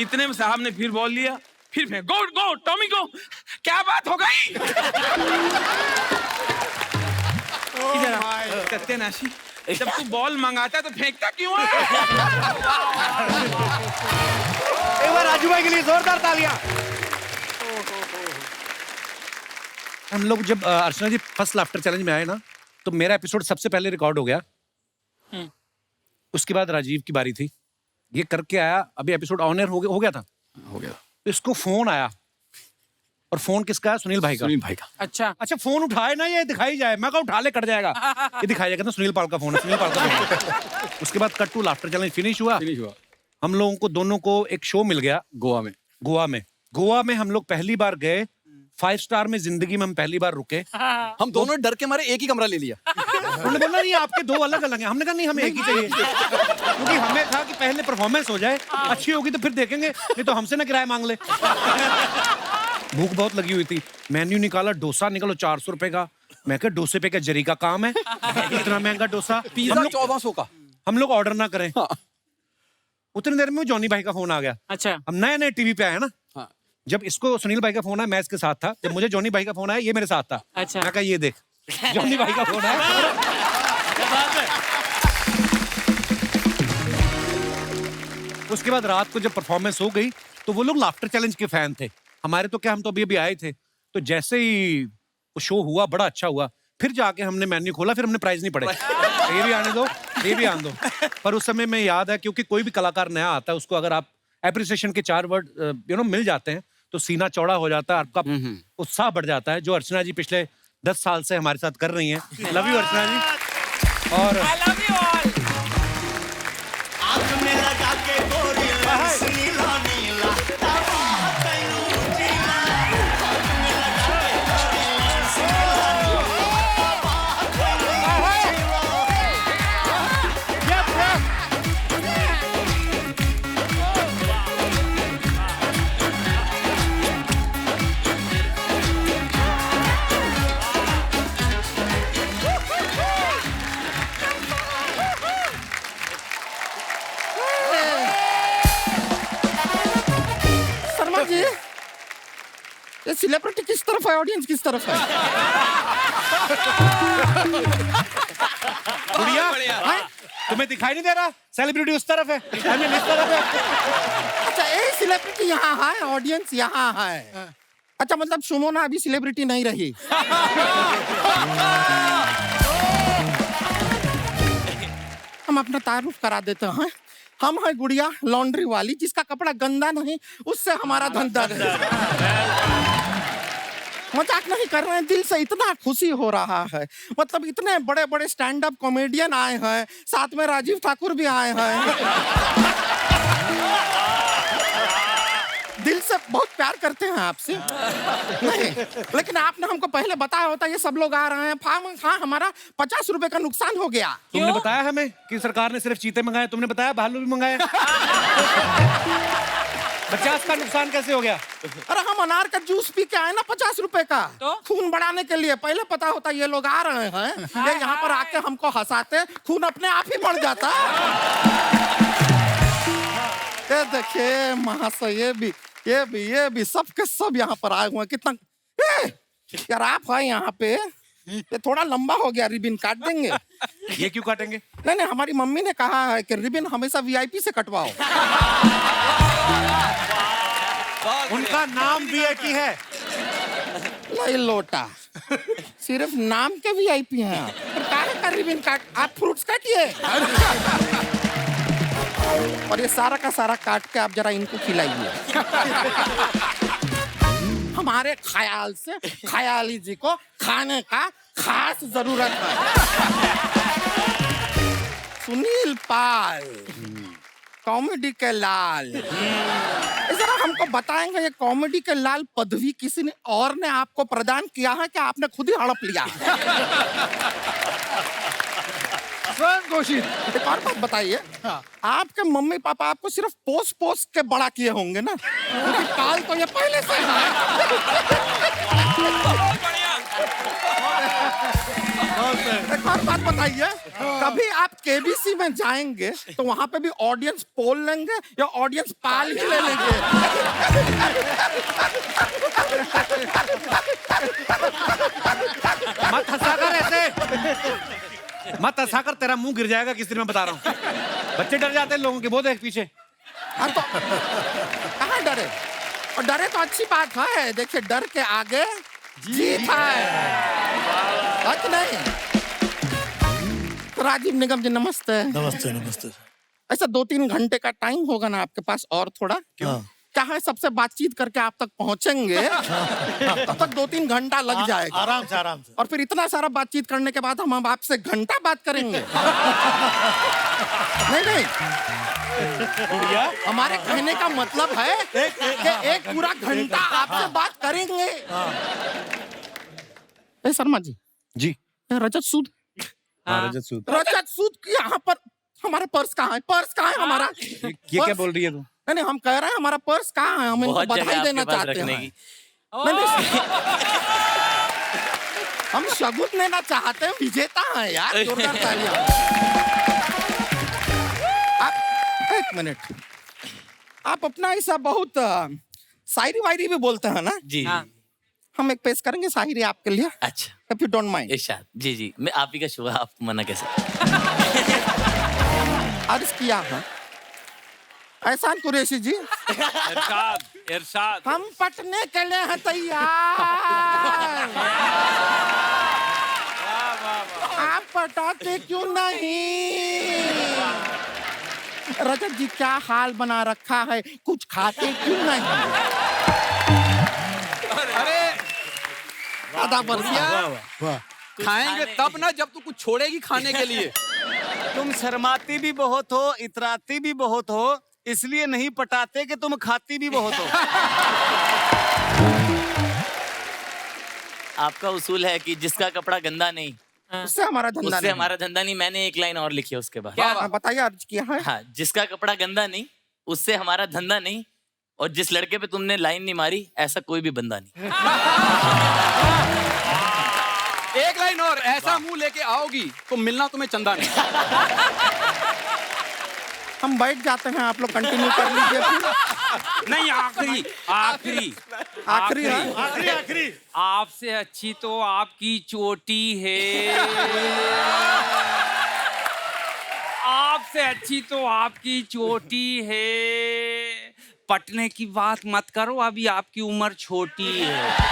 इतने में साहब ने फिर बॉल लिया, फिर फेंक। गो गो टॉमी गो। क्या बात हो गई? सत्यानाशी, जब तू बॉल मंगाता तो फेंकता क्यों है? एक बार राजू भाई के लिए जोरदार तालियां। हम लोग जब अर्चना जी फर्स्ट लाफ्टर चैलेंज में आए ना, तो मेरा एपिसोड सबसे पहले रिकॉर्ड हो गया। उसके बाद राजीव की बारी थी, ये करके आया। अभी एपिसोड ऑन एयर हो गया था। तो इसको फोन आया, और फोन किसका है? सुनील भाई का। सुनील भाई का। अच्छा, फोन उठाए ना, ये दिखाई जाए। मैं कहा उठा ले, कट जाएगा। ये दिखाई जाएगा ना, सुनील पाल का फोन है, सुनील पाल का फोन है। उसके बाद cut to laughter challenge finish हुआ। हम लोगों को दोनों को एक शो मिल गया गोवा में हम लोग पहली बार गए। 5 स्टार में जिंदगी में हम पहली बार रुके। हम दोनों डर के मारे एक ही कमरा ले लिया। उन्होंने बोला नहीं आपके 2 अलग अलग हैं। हमने कहा नहीं, हमें एक ही चाहिए, क्योंकि हमें था कि पहले परफॉर्मेंस हो जाए, अच्छी होगी तो फिर देखेंगे, नहीं तो हमसे ना किराया मांग ले। भूख बहुत लगी हुई थी। मेन्यू निकाला, डोसा निकालो 400 रुपए का। मैं कहा डोसे पे क्या जरी का काम है, इतना महंगा डोसा। पिज्जा 1400 का। हम लोग ऑर्डर ना करें। उतनी देर में जॉनी भाई का फोन आ गया। अच्छा, हम नए नए टीवी पे आए ना। जब इसको सुनील भाई का फोन आया, मैं इसके साथ था। जब मुझे जॉनी भाई का फोन आया, ये मेरे साथ था। अच्छा। मैं कहा ये देख, जॉनी भाई का फोन आया। उसके बाद रात को जब परफॉर्मेंस हो गई, तो तो वो लोग लाफ्टर चैलेंज के फैन थे। हमारे तो क्या, हम तो अभी अभी आए थे, तो जैसे ही वो शो हुआ बड़ा अच्छा हुआ, फिर जाके हमने मेन्यू खोला, फिर हमने प्राइस नहीं पढ़े। ये भी आने दो, ये भी आने दो। पर उस समय में याद है, क्योंकि कोई भी कलाकार नया आता है, उसको अगर आप एप्रिसिएशन के 4 वर्ड मिल जाते हैं तो सीना चौड़ा हो जाता है, आपका उत्साह बढ़ जाता है, जो अर्चना जी पिछले 10 साल से हमारे साथ कर रही हैं। लव यू अर्चना जी। और I love you all. Sharma ji, ये सेलिब्रिटी किस तरफ है, ऑडियंस किस तरफ है? गुड़िया, तुम्हें दिखाई नहीं दे रहा? सेलिब्रिटी उस तरफ है, I mean, इस तरफ है। अच्छा, ये सेलिब्रिटी यहाँ है, ऑडियंस यहाँ है। अच्छा, मतलब सुमोना अभी सेलिब्रिटी नहीं रही। हम अपना तारुफ करा देते हैं। हम है गुड़िया, लॉन्ड्री वाली, जिसका कपड़ा गंदा नहीं, उससे हमारा धंधा नहीं। मजाक नहीं कर रहे हैं, दिल से इतना खुशी हो रहा है। मतलब इतने बड़े बड़े स्टैंड अप कॉमेडियन आए हैं, साथ में राजीव ठाकुर भी आए हैं। दिल से बहुत प्यार करते हैं आपसे। नहीं, लेकिन आपने हमको पहले बताया होता ये सब लोग आ रहे हैं, हाँ, हमारा 50 रुपए का नुकसान हो गया। तुमने बताया हमें कि सरकार ने सिर्फ चीते मंगाए, तुमने बताया भालू भी मंगाए। 50 का नुकसान कैसे हो गया? अरे हम अनार का जूस पी के आए ना 50 रुपए का, तो खून बढ़ाने के लिए। पहले पता होता ये लोग आ रहे हैं, ये यहाँ पर आके हमको हंसाते, खून अपने आप ही बढ़ जाता। ये देखिए महाशय, ये भी सब के सब यहाँ पर आए हुए हैं। कितना यार आप है यहाँ पे, ये थोड़ा लंबा हो गया, रिबिन काट देंगे। ये क्यों काटेंगे? नहीं, हमारी मम्मी ने कहा है कि रिबिन हमेशा वीआईपी से कटवाओ। उनका नाम वीआईपी है। लाई लोटा, सिर्फ नाम के वीआईपी हैं आप। फिर काहे का रिबिन काट, आप फ्रूट्स काटिए। और ये सारा का सारा काट के आप जरा इनको खिलाइए। हमारे ख्याल से ख्याली जी को खाने का खास जरूरत है। सुनील पाल, कॉमेडी के लाल, जरा हमको बताएंगे ये कॉमेडी के लाल पदवी किसी ने और ने आपको प्रदान किया है कि आपने खुद ही हड़प लिया? एक और बात बताइए, आपके मम्मी पापा आपको सिर्फ पोस के बड़ा किए होंगे ना, क्योंकि काल तो ये पहले से है। एक और बात बताइए, कभी आप केबीसी में जाएंगे तो वहां पे भी ऑडियंस पोल लेंगे या ऑडियंस पाल ही ले लेंगे? मत हंसा कर ऐसे, मत हंसा कर, तेरा मुंह गिर जाएगा किस दिन मैं बता रहा हूँ। बच्चे डर जाते हैं लोगों के, वो देख पीछे। हाँ तो कहाँ डरे? और डरे तो अच्छी बात है, देखिए डर के आगे जीत है, नहीं? तो राजीव निगम जी नमस्ते। नमस्ते। ऐसा 2-3 घंटे का टाइम होगा ना आपके पास और थोड़ा? क्यों? क्या है, सबसे बातचीत करके आप तक पहुंचेंगे तब तक 2-3 घंटा लग जाएगा। आराम से। और फिर इतना सारा बातचीत करने के बाद हम आपसे घंटा बात करेंगे। नहीं, हमारे कहने का मतलब है कि एक पूरा घंटा आपसे बात करेंगे। शर्मा जी, रजत सूद, रजत सूद की यहाँ पर हमारे पर्स कहाँ है? पर्स कहाँ है हमारा? ये क्या बोल रही है तू? नहीं, हम कह रहे हैं हमारा पर्स कहाँ है, हम इनको बधाई देना चाहते हैं। हम शगुन लेना चाहते हैं, विजेता हैं यार, जोरदार तालियां। आप एक मिनट, आप अपना ऐसा बहुत शायरी वायरी भी बोलते हैं ना? जी। हम एक पेश करेंगे शायरी आपके लिए। अच्छा, इफ यू डोंट माइंड। इरशाद। जी, मैं आप ही का शुभ, आप मना कैसे? अर्ज किया है एहसान कुरैशी जी, इरशाद इरशाद। हम पटने के लिए हैं तैयार। आप पटाते क्यों नहीं? रजत जी क्या हाल बना रखा है, कुछ खाते क्यों नहीं? अरे आधा बरसिया खाएंगे तब ना जब तू कुछ छोड़ेगी खाने के लिए। तुम शर्माती भी बहुत हो, इतराती भी बहुत हो, इसलिए नहीं पटाते कि तुम खाती भी बहुत हो। आपका उसूल है कि जिसका कपड़ा गंदा नहीं उससे हमारा धंधा उससे नहीं। हमारा धंधा नहीं। मैंने एक लाइन और लिखी है उसके बाद। क्या बताइए, अर्ज किया है। हाँ, जिसका कपड़ा गंदा नहीं उससे हमारा धंधा नहीं, और जिस लड़के पे तुमने लाइन नहीं मारी ऐसा कोई भी बंदा नहीं। एक लाइन और, ऐसा मुंह लेके आओगी तो मिलना तुम्हें चंदा नहीं। हम बैठ जाते हैं, आप लोग कंटिन्यू कर लीजिए फिर। नहीं, आखिरी आखिरी आखिरी आखिरी आपसे अच्छी तो आपकी चोटी है। आपसे अच्छी तो आपकी चोटी है। पटने की बात मत करो, अभी आपकी उम्र छोटी है।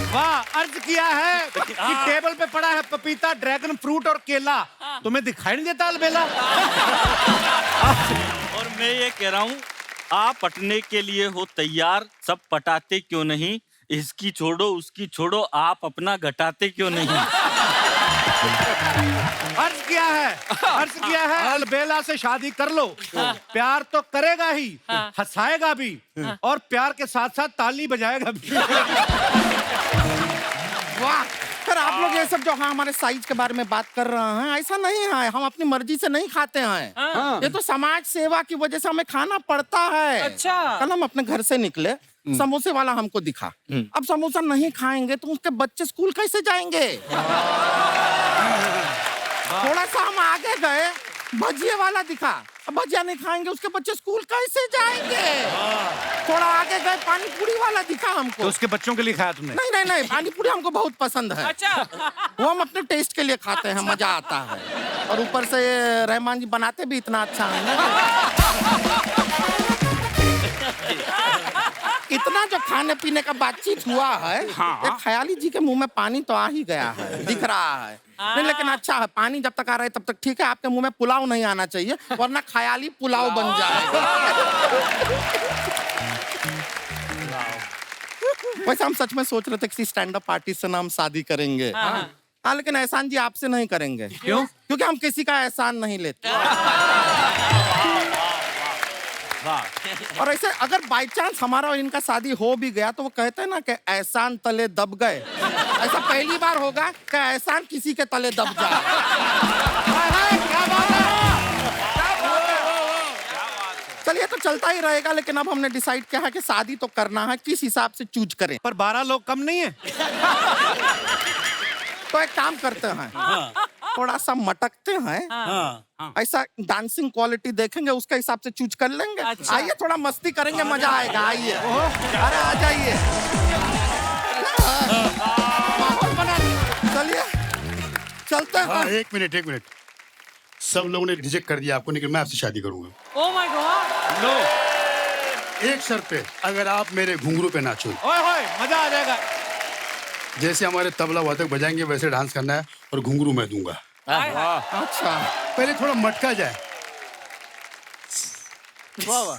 वाह, अर्ज किया है कि टेबल पे पड़ा है पपीता, ड्रैगन फ्रूट और केला, तुम्हें दिखाई नहीं देता अलबेला? और मैं ये कह रहा हूँ, आप पटने के लिए हो तैयार, सब पटाते क्यों नहीं? इसकी छोड़ो उसकी छोड़ो, आप अपना घटाते क्यों नहीं? अर्ज किया है अलबेला से शादी कर लो। प्यार तो करेगा ही, हंसाएगा भी, और प्यार के साथ साथ ताली बजाएगा भी। वाह, फिर आप लोग ये सब जो हाँ हमारे साइज के बारे में बात कर रहे हैं, ऐसा नहीं है, हम अपनी मर्जी से नहीं खाते हैं। ये तो समाज सेवा की वजह से हमें खाना पड़ता है। अच्छा। कल हम अपने घर से निकले, समोसे वाला हमको दिखा। अब समोसा नहीं खाएंगे तो उसके बच्चे स्कूल कैसे जाएंगे? थोड़ा सा हम आगे गए, भजिए वाला दिखा, अब भजिया नहीं खाएंगे उसके बच्चे स्कूल कैसे जाएंगे? थोड़ा आगे गए, पानी पूरी वाला दिखा हमको। तो उसके बच्चों के लिए खाया तुमने? नहीं, पानी पूरी हमको बहुत पसंद है। अच्छा। वो हम अपने टेस्ट के लिए खाते हैं, मजा आता है। और ऊपर से रहमान जी बनाते भी इतना अच्छा है ना। इतना जो खाने पीने का बातचीत हुआ है, एक ख्याली जी के मुंह में पानी तो आ ही गया है, दिख रहा है। नहीं, लेकिन अच्छा है, पानी जब तक आ रहा है तब तक ठीक है। आपके मुंह में पुलाव नहीं आना चाहिए, वरना ख्याली पुलाव बन जाएगा। वैसे हम सच में सोच रहे थे किसी स्टैंड अप आर्टिस्ट से ना हम शादी करेंगे। हाँ, लेकिन एहसान जी आपसे नहीं करेंगे। क्यों? क्योंकि हम किसी का एहसान नहीं लेते। और ऐसे अगर बाई चांस हमारा और इनका शादी हो भी गया तो वो कहते हैं ना कि एहसान तले दब गए, ऐसा पहली बार होगा कि एहसान किसी के तले दब जाए। क्या बात है? चलिए, तो चलता ही रहेगा, लेकिन अब हमने डिसाइड किया है कि शादी तो करना है, किस हिसाब से चूज करें। पर 12 लोग कम नहीं है? तो एक काम करते हैं, थोड़ा सा मटकते हैं, ऐसा डांसिंग क्वालिटी देखेंगे, उसके हिसाब से चूज कर लेंगे। अच्छा। आइए, थोड़ा मस्ती करेंगे, मजा आएगा। आइए, अरे आ जाइए, माहौल बना। चलिए चलते हैं। एक मिनट, सब लोगों ने रिजेक्ट कर दिया आपको, लेकिन मैं आपसे शादी करूंगा। Oh my God. नो, एक शर्त पे, अगर आप मेरे घुंघरू पे नाचो। ओए होए, मजा आ जाएगा। जैसे हमारे तबला वादक बजाएंगे वैसे डांस करना है, और घुंघरू मैं दूंगा। अच्छा, पहले थोड़ा मटका जाए। ओहो,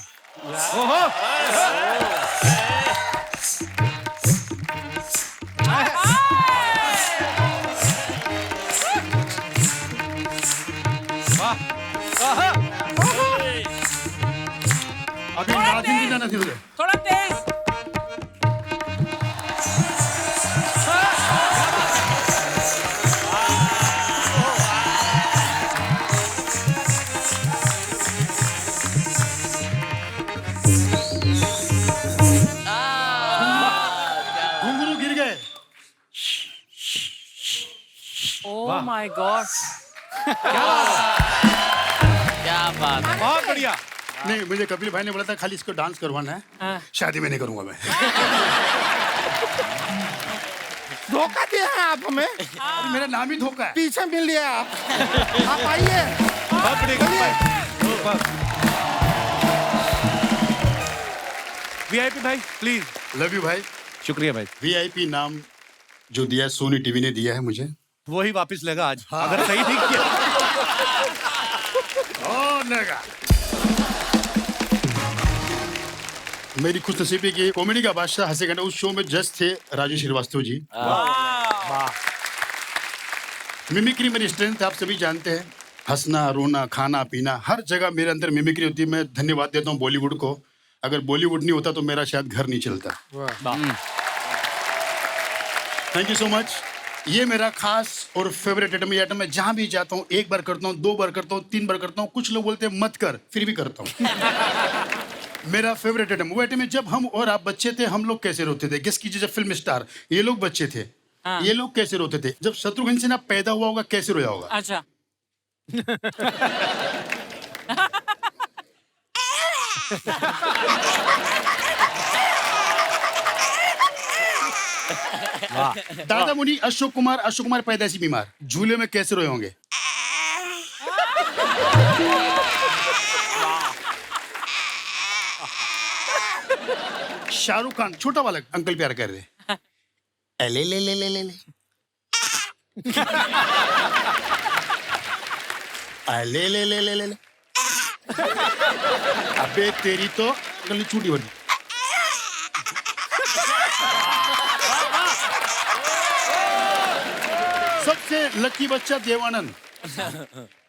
अभी नाचिंग की जाना चाहिए। थोड़ा तेज। घुंघरू गिर गए। Oh my God. क्या बात है। बहुत बढ़िया। नहीं, मुझे कपिल भाई ने बोला था खाली इसको डांस करवाना है, शादी में नहीं करूंगा मैं। धोखा दिया है आप हमें। मेरा नाम ही धोखा है। पीछे मिलिए आप आइए। बहुत बढ़िया वीआईपी भाई प्लीज। लव यू भाई। शुक्रिया भाई। वीआईपी नाम जो दिया है सोनी टीवी ने दिया है मुझे। वही वापस लेगा आज अगर सही ठीक किया। लेगा। मेरी खुशनसीबी की कॉमेडी का बादशाह हंसे गाने उस शो में जज थे राजू श्रीवास्तव जी। मिमिक्री मेरी स्ट्रेंथ आप सभी जानते हैं। हंसना रोना खाना पीना हर जगह मेरे अंदर मिमिक्री होती है। मैं धन्यवाद देता हूँ बॉलीवुड को। अगर बॉलीवुड नहीं होता तो मेरा शायद घर नहीं चलता। Thank you so much. ये मेरा खास और फेवरेट आइटम। ये आइटम मैं जहां भी जाता हूँ 1 बार करता हूँ, 2 बार करता हूँ, 3 बार करता हूँ। कुछ लोग बोलते हैं मत कर, फिर भी करता हूँ। मेरा फेवरेट आइटम वो आइटम है जब हम और आप बच्चे थे हम लोग कैसे रोते थे। गेस कीजिए जब फिल्म स्टार ये लोग बच्चे थे ये लोग कैसे रोते थे। जब शत्रुघ्न सिन्हा पैदा हुआ होगा कैसे रोया होगा। अच्छा दादा मुनि अशोक कुमार पैदाइशी बीमार झूले में कैसे रोए होंगे। शाहरुख खान छोटा बालक अंकल प्यार कर रहे ले ले ले ले ले ले ले ले ले ले ले अबे तेरी तो गली छूटी बनी। सबसे लकी बच्चा देवानंद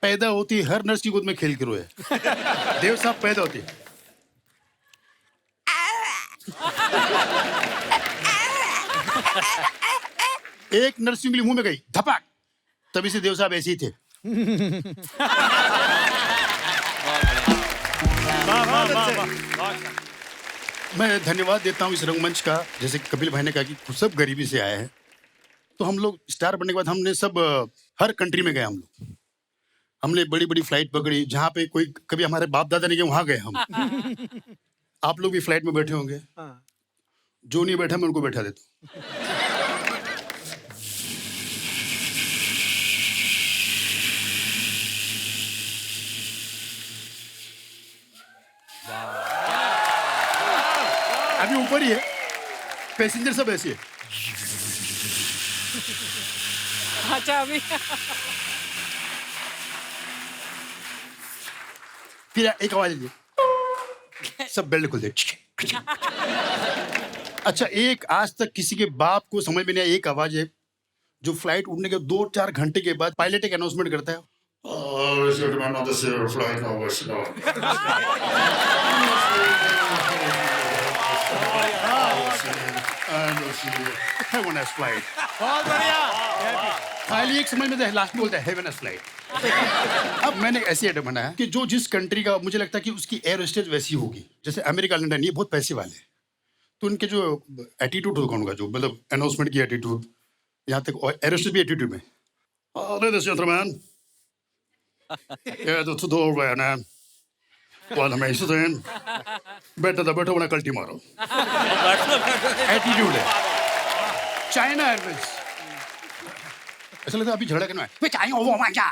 पैदा होती हर नर्स की गोद में खेल के रोए। देव साहब पैदा होती एक नर्स उंगली मुंह में गई धपाक तभी से देव साहब ऐसे ही थे। मैं धन्यवाद देता हूँ इस रंगमंच का। जैसे कपिल भाई ने कहा कि सब गरीबी से आए हैं तो हम लोग स्टार बनने के बाद हमने सब हर कंट्री में गए। हम लोग हमने बड़ी बड़ी फ्लाइट पकड़ी जहाँ पे कोई कभी हमारे बाप दादा नहीं गए वहां गए हम। आप लोग भी फ्लाइट में बैठे होंगे। जो नहीं बैठा मैं उनको बैठा देता हूँ। अभी ऊपर ही है पैसेंजर सब ऐसे है। अच्छा अभी फिर एक आवाज लीजिए सब बेल्ट खोल दे। अच्छा एक आज तक किसी के बाप को समझ में नहीं आया एक आवाज है जो फ्लाइट उड़ने के 2-4 घंटे के बाद पायलट एक अनाउंसमेंट करता है। बहुत बढ़िया। खाली एक समझ में लास्ट में बोलता है हैव अ नाइस फ्लाइट। अब मैंने ऐसी आइटम बनाया कि जो जिस कंट्री का मुझे लगता है कि उसकी एयर होस्टेस वैसी होगी। जैसे अमेरिका लंदन ये बहुत पैसे वाले तो उनके जो एटीट्यूड होगा उनका जो मतलब अनाउंसमेंट की एटीट्यूड यहाँ तक एयर होस्टेस भी एटीट्यूड में Ladies and gentlemen, yeah, that's the doorway, man. What am I saying? Better the better when I call tomorrow. Attitude है। चाइना एयरवेज ऐसा लगता है अभी झगड़ा करना है। वे चाइना वो मान जा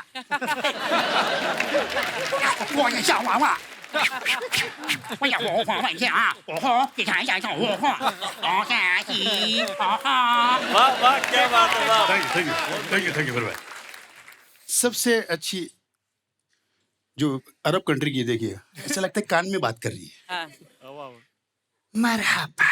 वो ये शाओ वा वो ये वो वा वा या वो हो ये चाइना या वो हो ओ क्या ही वाह वाह क्या बात है वाह। Thank you very much. सबसे अच्छी जो अरब कंट्री की देखिए ऐसा लगता है कान में बात कर रही है। मरहबा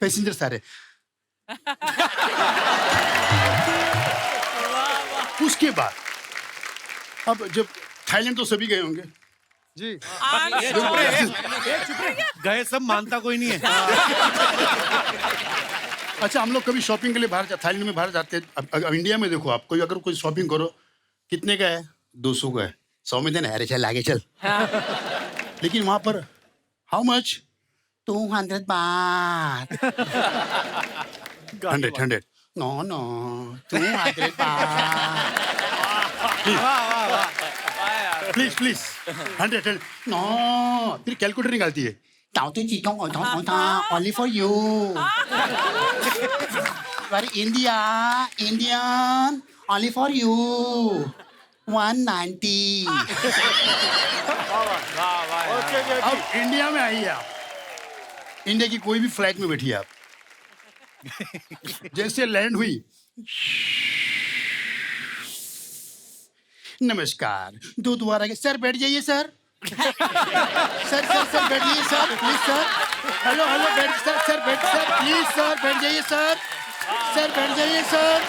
पैसेंजर सारे। उसके बाद अब जब थाईलैंड तो सभी गए होंगे जी। गए सब मानता कोई नहीं है। अच्छा हम लोग कभी शॉपिंग के लिए बाहर थाईलैंड में बाहर जाते हैं। अब इंडिया में देखो आप कोई अगर कोई शॉपिंग करो कितने का है 200 का है 100 में देना अरे चल आगे चल। लेकिन वहां पर हाउ मच 200 बात 100 नो 200 बात प्लीज 100 नो फिर कैलकुलेटर निकालती है only for you. Very Indian, only for you. 190. अब इंडिया में आइए आप, इंडिया की कोई भी फ्लाइट में बैठिए आप, जैसे लैंड हुई, नमस्कार, दो दोबारा के सर बैठ जाइए सर, सर बैठिए सर, प्लीज सर, हेलो बैठ सर बैठ सर, प्लीज सर बैठ जाइए सर बैठ जाइए सर।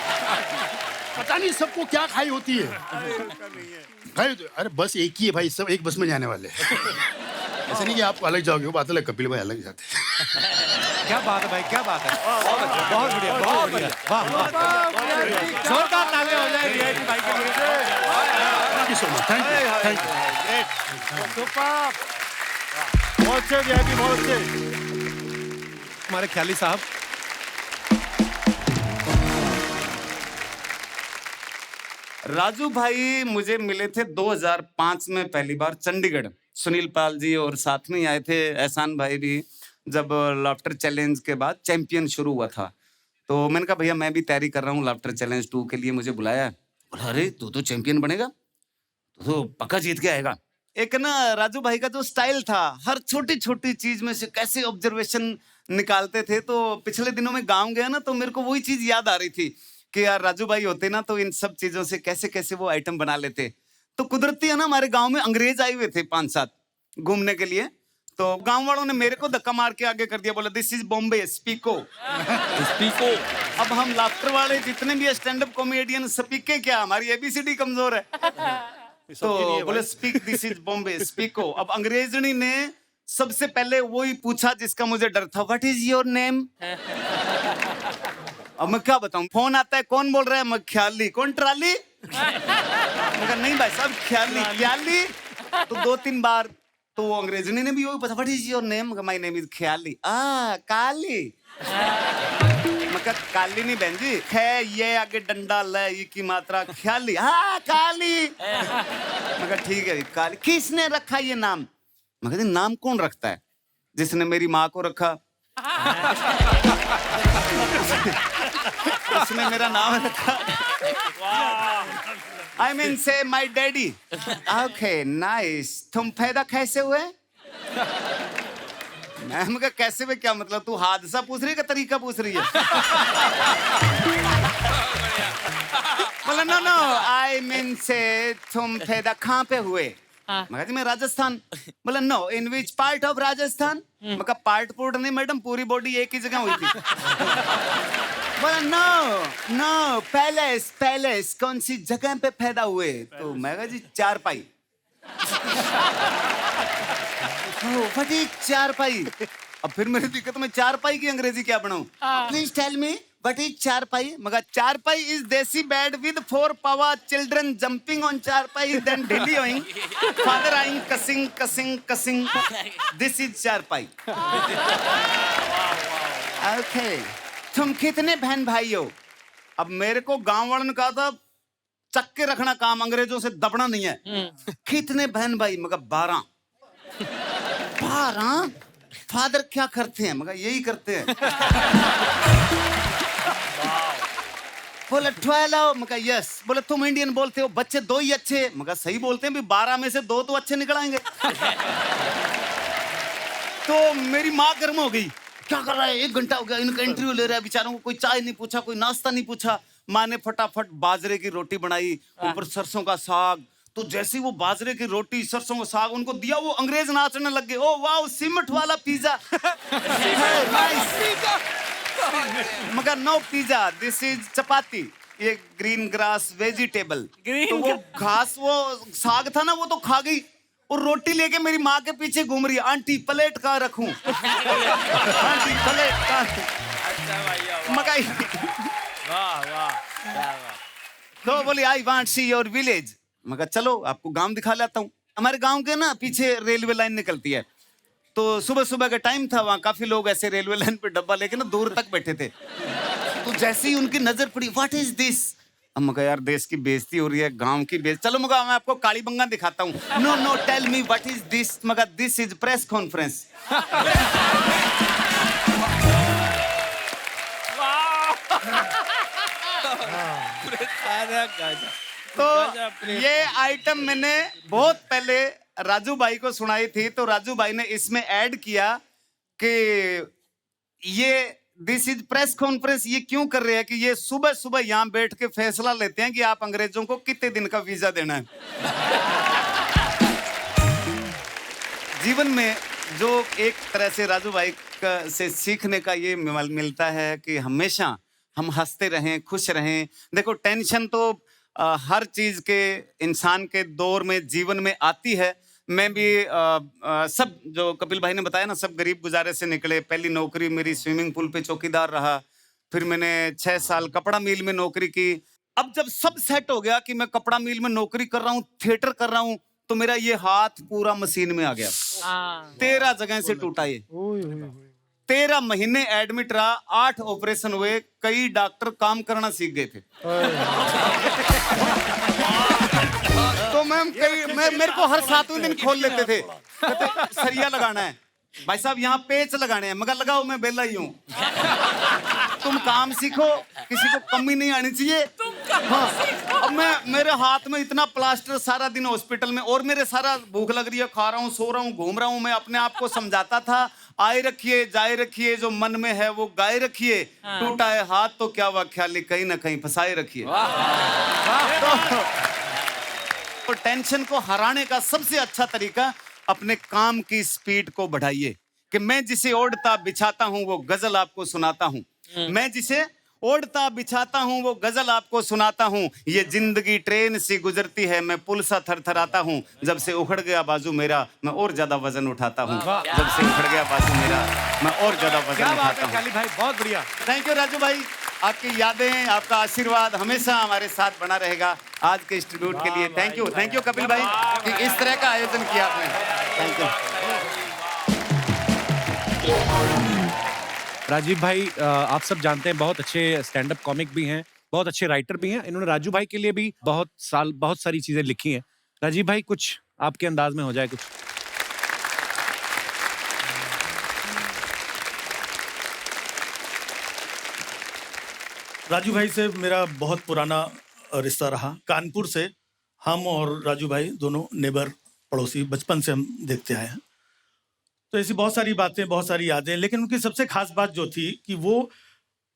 पता नहीं सबको क्या खाई होती है, खाई तो, अरे बस एक ही है भाई, सब एक बस में जाने वाले हैं। ऐसा नहीं कि आप अलग जाओगे, वो बात अलग, कपिल भाई अलग जाते हैं। क्या बात है भाई, क्या बात है, बहुत बढ़िया, बहुत बढ़िया, वाह वाह, जोरदार तालियां हो जाए रियायती भाई के लिए। Thank you so much, thank you. बहुत अच्छे रियायती, बहुत अच्छे। हमारे ख्याली साहब, राजू भाई मुझे मिले थे 2005 में पहली बार चंडीगढ़, सुनील पाल जी और साथ में ही आए थे एहसान भाई भी, जब लाफ्टर चैलेंज के बाद चैंपियन शुरू हुआ था। तो मैंने कहा भैया मैं भी तैयारी कर रहा हूँ लाफ्टर चैलेंज 2 के लिए, मुझे बुलाया। बोला अरे तू तो चैंपियन बनेगा, तू तो पक्का जीत के आएगा। एक ना राजू भाई का जो स्टाइल था, हर छोटी छोटी चीज में से कैसे ऑब्जर्वेशन निकालते थे। तो पिछले दिनों में गाँव गया ना, तो मेरे को वही चीज याद आ रही थी कि यार राजू भाई होते ना तो इन सब चीजों से कैसे कैसे वो आइटम बना लेते। तो कुदरती है ना, हमारे गांव में अंग्रेज आए हुए थे 5-7 घूमने के लिए। तो गांव वालों ने मेरे को धक्का मार के आगे कर दिया, बोला दिस इज बॉम्बे, स्पीको। स्पीको। अब हम लाफ्टर वाले जितने भी स्टैंड अप कॉमेडियन स्पीके क्या, हमारी एबीसीडी कमजोर है। तो बोले स्पीक, दिस इज बॉम्बे, स्पीको। अब अंग्रेजनी ने सबसे पहले वही पूछा जिसका मुझे डर था, व्हाट इज योर नेम। अब मैं क्या बताऊं, फोन आता है, कौन बोल रहा है, मैं ख्याली। कौन ट्राली। मगर नहीं भाई साहब, ख्याली ख्याली। तो 2-3 बार तो वो अंग्रेजनी ने भी वही पूछा, what is your name. My name is Khayali. Kali. मगर काली नहीं बहन जी, खे ये आगे डंडा ले, ये की मात्रा, ख्याली। काली। मगर ठीक है काली। किसने रखा ये नाम। मगर नाम कौन रखता है, जिसने मेरी माँ को रखा उसने मेरा नाम रखा। आई मीन से माई डैडी। Okay nice. तुम पैदा कैसे हुए। मैम का कैसे हुए क्या मतलब, तू हादसा पूछ रही है का तरीका पूछ रही है। बोला नो नो, आई मीन से तुम पैदा कहाँ पे हुए। मगर जी मैं राजस्थान। बोला no, in which part of Rajasthan. मगर पार्ट पोर्ट नहीं मैडम, पूरी बॉडी एक ही जगह हुई थी। बोला नो नो, पैलेस पैलेस, कौन सी जगह पे पैदा हुए। तो मैं कहा जी चारपाई। व्हाट इज चारपाई। अब फिर मेरी दिक्कत, मैं चारपाई की अंग्रेजी क्या बनाऊं। Please tell me what is charpai. मगर charpai is desi bed with 4 power children jumping on charpai then डिलीइंग, फादर आइंग cussing cussing cussing, this is charpai. Okay, तुम कितने बहन भाई हो। अब मेरे को गांव वालों ने कहा था चक के रखना काम, अंग्रेजों से दबना नहीं है। कितने बहन भाई। मगर 12। फादर क्या करते हैं। मगर यही करते हैं। बोले 12। मगर यस। बोले तुम इंडियन बोलते हो, बच्चे 2 ही अच्छे। मगर सही बोलते हैं भी 12 में से 2 तो अच्छे निकल आएंगे। तो मेरी माँ गर्म हो गई, क्या कर रहा है, 1 घंटा हो गया इनका इंटरव्यू ले रहा है, बेचारों को कोई चाय नहीं पूछा, कोई नाश्ता नहीं पूछा। माँ ने फटाफट बाजरे की रोटी बनाई, ऊपर सरसों का साग। तो जैसे वो बाजरे की रोटी सरसों का साग उनको दिया, वो अंग्रेज नाचने लग गए। ओ वाह, सीमेंट वाला पिज्जा। मगर नो पिज्जा, दिस इज चपाती। ये ग्रीन ग्रास वेजिटेबल। तो वो घास, वो साग था ना, वो तो खा गई और रोटी लेके मेरी माँ के पीछे घूम रही है। आंटी प्लेट कहाँ रखूं। आंटी प्लेट कहाँ। मकाई। तो बोली I want see your village. मगर चलो आपको गांव दिखा लाता हूँ। हमारे गांव के ना पीछे रेलवे लाइन निकलती है। तो सुबह सुबह का टाइम था, वहाँ काफी लोग ऐसे रेलवे लाइन पे डब्बा लेके ना दूर तक बैठे थे। तो जैसे ही उनकी नजर पड़ी, व्हाट इज दिस। अब मगर यार देश की बेइज्जती हो रही है, गांव की बेइज्जती। चलो मगर मैं आपको काली बंगा दिखाता हूँ। No no tell me what is this, मगर दिस इज प्रेस कॉन्फ्रेंस। तो ये आइटम मैंने बहुत पहले राजू भाई को सुनाई थी, तो राजू भाई ने इसमें ऐड किया कि ये दिस इज प्रेस कॉन्फ्रेंस ये क्यों कर रहे हैं कि ये सुबह सुबह यहाँ बैठ के फैसला लेते हैं कि आप अंग्रेजों को कितने दिन का वीजा देना है। जीवन में जो एक तरह से राजू भाई से सीखने का ये मिलता है कि हमेशा हम हंसते रहें, खुश रहें। देखो टेंशन तो हर चीज के इंसान के दौर में जीवन में आती है। मैं भी सब जो कपिल भाई ने बताया ना, सब गरीब गुजारे से निकले। पहली नौकरी मेरी स्विमिंग पूल पे चौकीदार रहा, फिर मैंने 6 साल कपड़ा मिल में नौकरी की। अब जब सब सेट हो गया कि मैं कपड़ा मिल में नौकरी कर रहा हूँ, थिएटर कर रहा हूँ, तो मेरा ये हाथ पूरा मशीन में आ गया। 13 जगह से टूटा ये। 13 महीने एडमिट रहा, 8 ऑपरेशन हुए, कई डॉक्टर काम करना सीख गए थे। तो मेरे को हर 7वें दिन खोल लेते थे, कहते सरिया लगाना है भाई साहब, यहाँ पेच लगाने हैं। मगर लगाओ, मैं बेला ही हूँ। तुम काम सीखो, किसी को कमी नहीं आनी चाहिए। हाँ, अब मेरे हाथ में इतना प्लास्टर, सारा दिन हॉस्पिटल में, और मेरे सारा भूख लग रही है, खा रहा हूँ, सो रहा हूँ, घूम रहा हूँ। मैं अपने आप को समझाता था, आए रखिए जाए रखिए, जो मन में है वो गाए रखिए। टूटा है हाथ तो क्या हुआ, ख्याली कहीं ना कहीं फंसाए रखिए। तो टेंशन को हराने का सबसे अच्छा तरीका, अपने काम की स्पीड को बढ़ाइए। कि मैं जिसे ओढ़ता बिछाता हूं वो गजल आपको सुनाता हूं। मैं जिसे ओढ़ता बिछाता हूं वो गजल आपको सुनाता हूं। ये जिंदगी ट्रेन सी गुजरती है, मैं पुल सा थरथराता हूं। जब से उखड़ गया बाजू मेरा, मैं और ज्यादा वजन उठाता हूं। जब से उखड़ गया बाजू मेरा, मैं और ज्यादा वजन उठाता हूं। भाई बहुत बढ़िया, थैंक यू राजू भाई। आपकी यादें, आपका आशीर्वाद हमेशा हमारे साथ बना रहेगा। आज के इस ट्रिब्यूट के लिए थैंक यू कपिल भाई कि इस तरह का आयोजन किया आपने। Thank you. राजीव भाई, आप सब जानते हैं बहुत अच्छे स्टैंड अप कॉमिक भी हैं, बहुत अच्छे राइटर भी हैं। इन्होंने राजू भाई के लिए भी बहुत सारी चीजें लिखी हैं। राजीव भाई, कुछ आपके अंदाज में हो जाए कुछ। राजू भाई से मेरा बहुत पुराना रिश्ता रहा। कानपुर से हम और राजू भाई दोनों नेबर, पड़ोसी, बचपन से हम देखते आए हैं। तो ऐसी बहुत सारी बातें, बहुत सारी यादें। लेकिन उनकी सबसे खास बात जो थी कि वो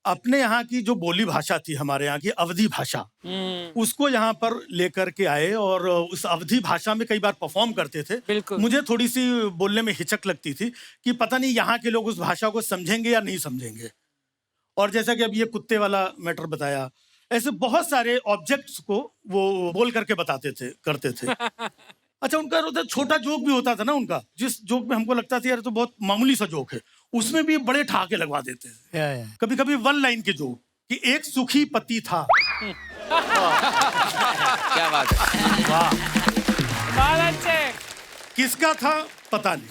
अपने यहाँ की जो बोली भाषा थी, हमारे यहाँ की अवधी भाषा, उसको यहाँ पर लेकर के आए और उस अवधी भाषा में कई बार परफॉर्म करते थे। मुझे थोड़ी सी बोलने में हिचक लगती थी कि पता नहीं यहाँ के लोग उस भाषा को समझेंगे या नहीं समझेंगे। और जैसा कि अब ये कुत्ते वाला मैटर बताया, ऐसे बहुत सारे ऑब्जेक्ट्स को वो बोल करके बताते थे, करते थे। अच्छा, उनका उधर छोटा जोक भी होता था ना उनका, जिस जोक में हमको लगता था यार तो बहुत मामूली सा जोक है, उसमें भी बड़े ठहाके लगवा देते थे। कभी कभी 1 लाइन के जोक कि एक सुखी पति था। क्या बात है, वाह, किसका था पता नहीं।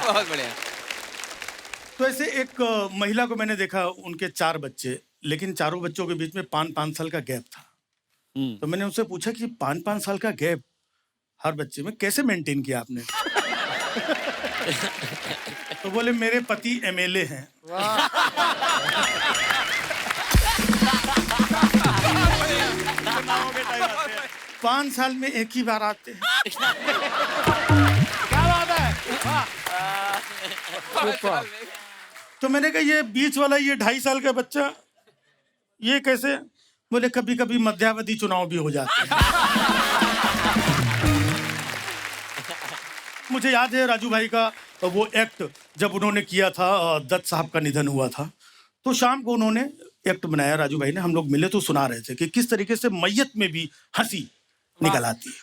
बहुत बढ़िया। तो ऐसे एक महिला को मैंने देखा, उनके 4 बच्चे, लेकिन चारों बच्चों के बीच में 5-5 साल का गैप था। तो मैंने उनसे पूछा कि 5-5 साल का गैप हर बच्चे में कैसे मेंटेन किया आपने? तो बोले मेरे पति MLA हैं। 5 साल में एक ही बार आते हैं। क्या बात है। तो मैंने कहा ये बीच वाला, ये 2.5 साल का बच्चा, ये कैसे? बोले कभी कभी मध्यावधि चुनाव भी हो जाते हैं। मुझे याद है राजू भाई का वो एक्ट जब उन्होंने किया था, दत्त साहब का निधन हुआ था, तो शाम को उन्होंने एक्ट बनाया राजू भाई ने। हम लोग मिले तो सुना रहे थे कि किस तरीके से मैयत में भी हंसी निकल आती है।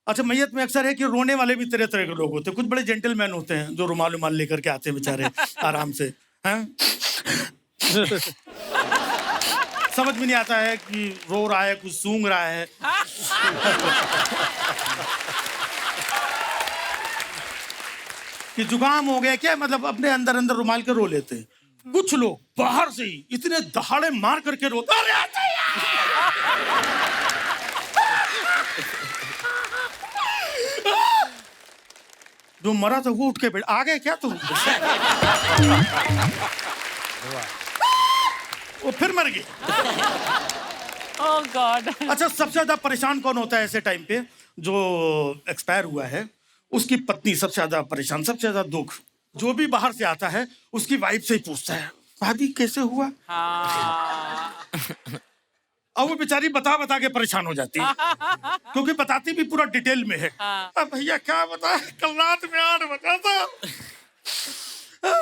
अच्छा, मैयत में अक्सर है कि रोने वाले भी तरह तरह के लोग होते हैं। कुछ बड़े जेंटलमैन होते हैं जो रुमाल उमाल लेकर के आते हैं बेचारे आराम से, हैं? समझ में नहीं आता है कि रो रहा है, कुछ सूंघ रहा है। कि जुकाम हो गया क्या, मतलब अपने अंदर अंदर रुमाल के रो लेते हैं। कुछ लोग बाहर से ही इतने दहाड़े मार करके रोते, अरे आते जो मरा था वो उठ के बैठ आ गए क्या तुम? वो फिर मर गए। Oh God. अच्छा, सबसे ज्यादा परेशान कौन होता है ऐसे टाइम पे? जो एक्सपायर हुआ है उसकी पत्नी सबसे ज्यादा परेशान, सबसे ज्यादा दुख। जो भी बाहर से आता है उसकी वाइफ से ही पूछता है, भाभी कैसे हुआ? अब वो बेचारी बता बता के परेशान हो जाती है, क्योंकि बताती भी पूरा डिटेल में है। अब भैया क्या बताए, कल रात में 8 बजा था,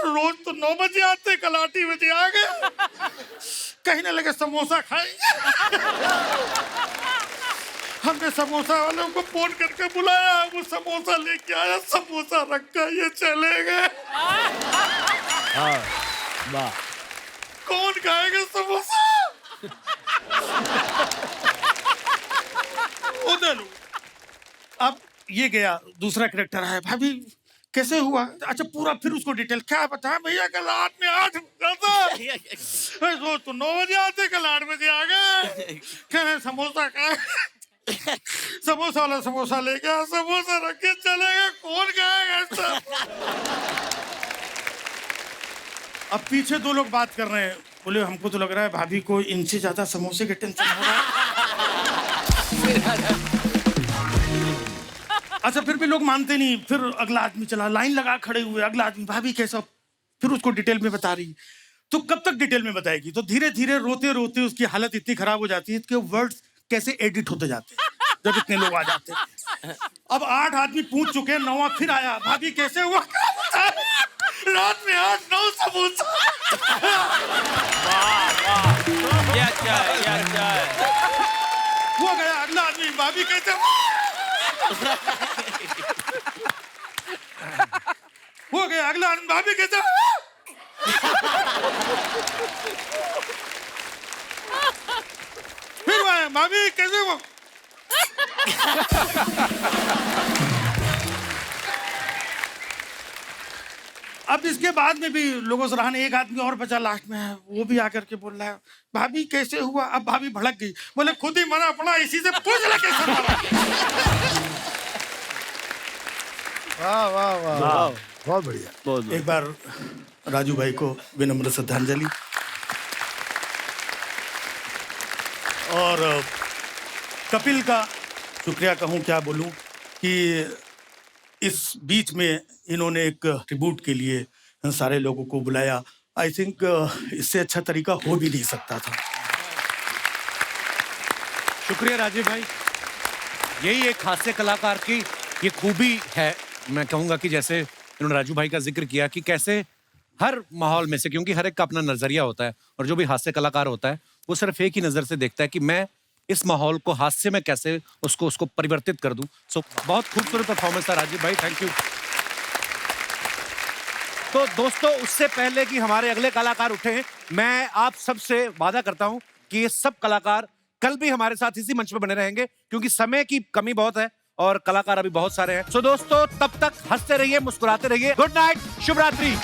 रोज तो 9 बजे आते, कल 8 ही बजे आ गए। कहने लगे समोसा खाएंगे। हमने समोसा वालों को फोन करके बुलाया, वो समोसा लेके आया, समोसा रखा, ये चले गए। कौन खाएगा समोसा? उधर अब ये गया, दूसरा करेक्टर है, भाभी कैसे हुआ? अच्छा, पूरा फिर उसको डिटेल क्या बताया, भैया कल रात में 8 बजा था, रोज तो 9 बजे आते, कल 8 बजे आ गए। कह समोसा खाए, समोसा वाला समोसा ले गया, समोसा रख के चले गए, कौन खाएगा सब? अब पीछे 2 लोग बात कर रहे हैं, बोले हमको तो लग रहा है भाभी को इनसे ज्यादा समोसे के टेंशन हो रहा है। अच्छा, फिर भी लोग मानते नहीं, फिर अगला आदमी चला, लाइन लगा खड़े हुए, अगला आदमी, भाभी कैसा? फिर उसको डिटेल में बता रही। तो कब तक डिटेल में बताएगी? तो धीरे धीरे रोते रोते उसकी हालत इतनी खराब हो जाती है कि वर्ड्स कैसे एडिट होते जाते हैं जब इतने लोग आ जाते हैं। अब 8 आदमी पूछ चुके हैं, 9वां फिर आया, भाभी कैसे हुआ? रात में 8-9 समोसा। वो गया अगला आदमी, भाभी कैसे हुआ? हो गया अगला आदमी, भाभी कैसे? फिर वो आया, भाभी कैसे वो? अब इसके बाद में भी लोगों से रहने, एक आदमी और बचा लास्ट में है, वो भी आकर के बोल रहा है, भाभी कैसे हुआ? अब भाभी भड़क गई, बोले खुद ही मरा पड़ा, इसी से पूछ ले कैसे मरा। वाह वाह वाह, बहुत बढ़िया। एक बार राजू भाई को विनम्र श्रद्धांजलि। और कपिल का शुक्रिया कहूँ क्या बोलूँ कि इस बीच में इन्होंने एक ट्रिब्यूट के लिए सारे लोगों को बुलाया। आई थिंक इससे अच्छा तरीका हो भी नहीं सकता था। शुक्रिया राजीव भाई। यही एक हास्य कलाकार की ये खूबी है। मैं कहूँगा कि जैसे इन्होंने राजू भाई का जिक्र किया कि कैसे हर माहौल में से, क्योंकि हर एक का अपना नजरिया होता है, और जो भी हास्य कलाकार होता है वो सिर्फ एक ही नजर से देखता है कि मैं इस माहौल को हास्य में कैसे उसको परिवर्तित कर दूं। सो बहुत खूबसूरत परफॉर्मेंस था राजीव भाई, थैंक यू। तो दोस्तों, उससे पहले कि हमारे अगले कलाकार उठे, मैं आप सबसे वादा करता हूं कि ये सब कलाकार कल भी हमारे साथ इसी मंच पे बने रहेंगे, क्योंकि समय की कमी बहुत है और कलाकार अभी बहुत सारे हैं। सो दोस्तों, तब तक हंसते रहिए, मुस्कुराते रहिए। गुड नाइट, शुभ रात्रि।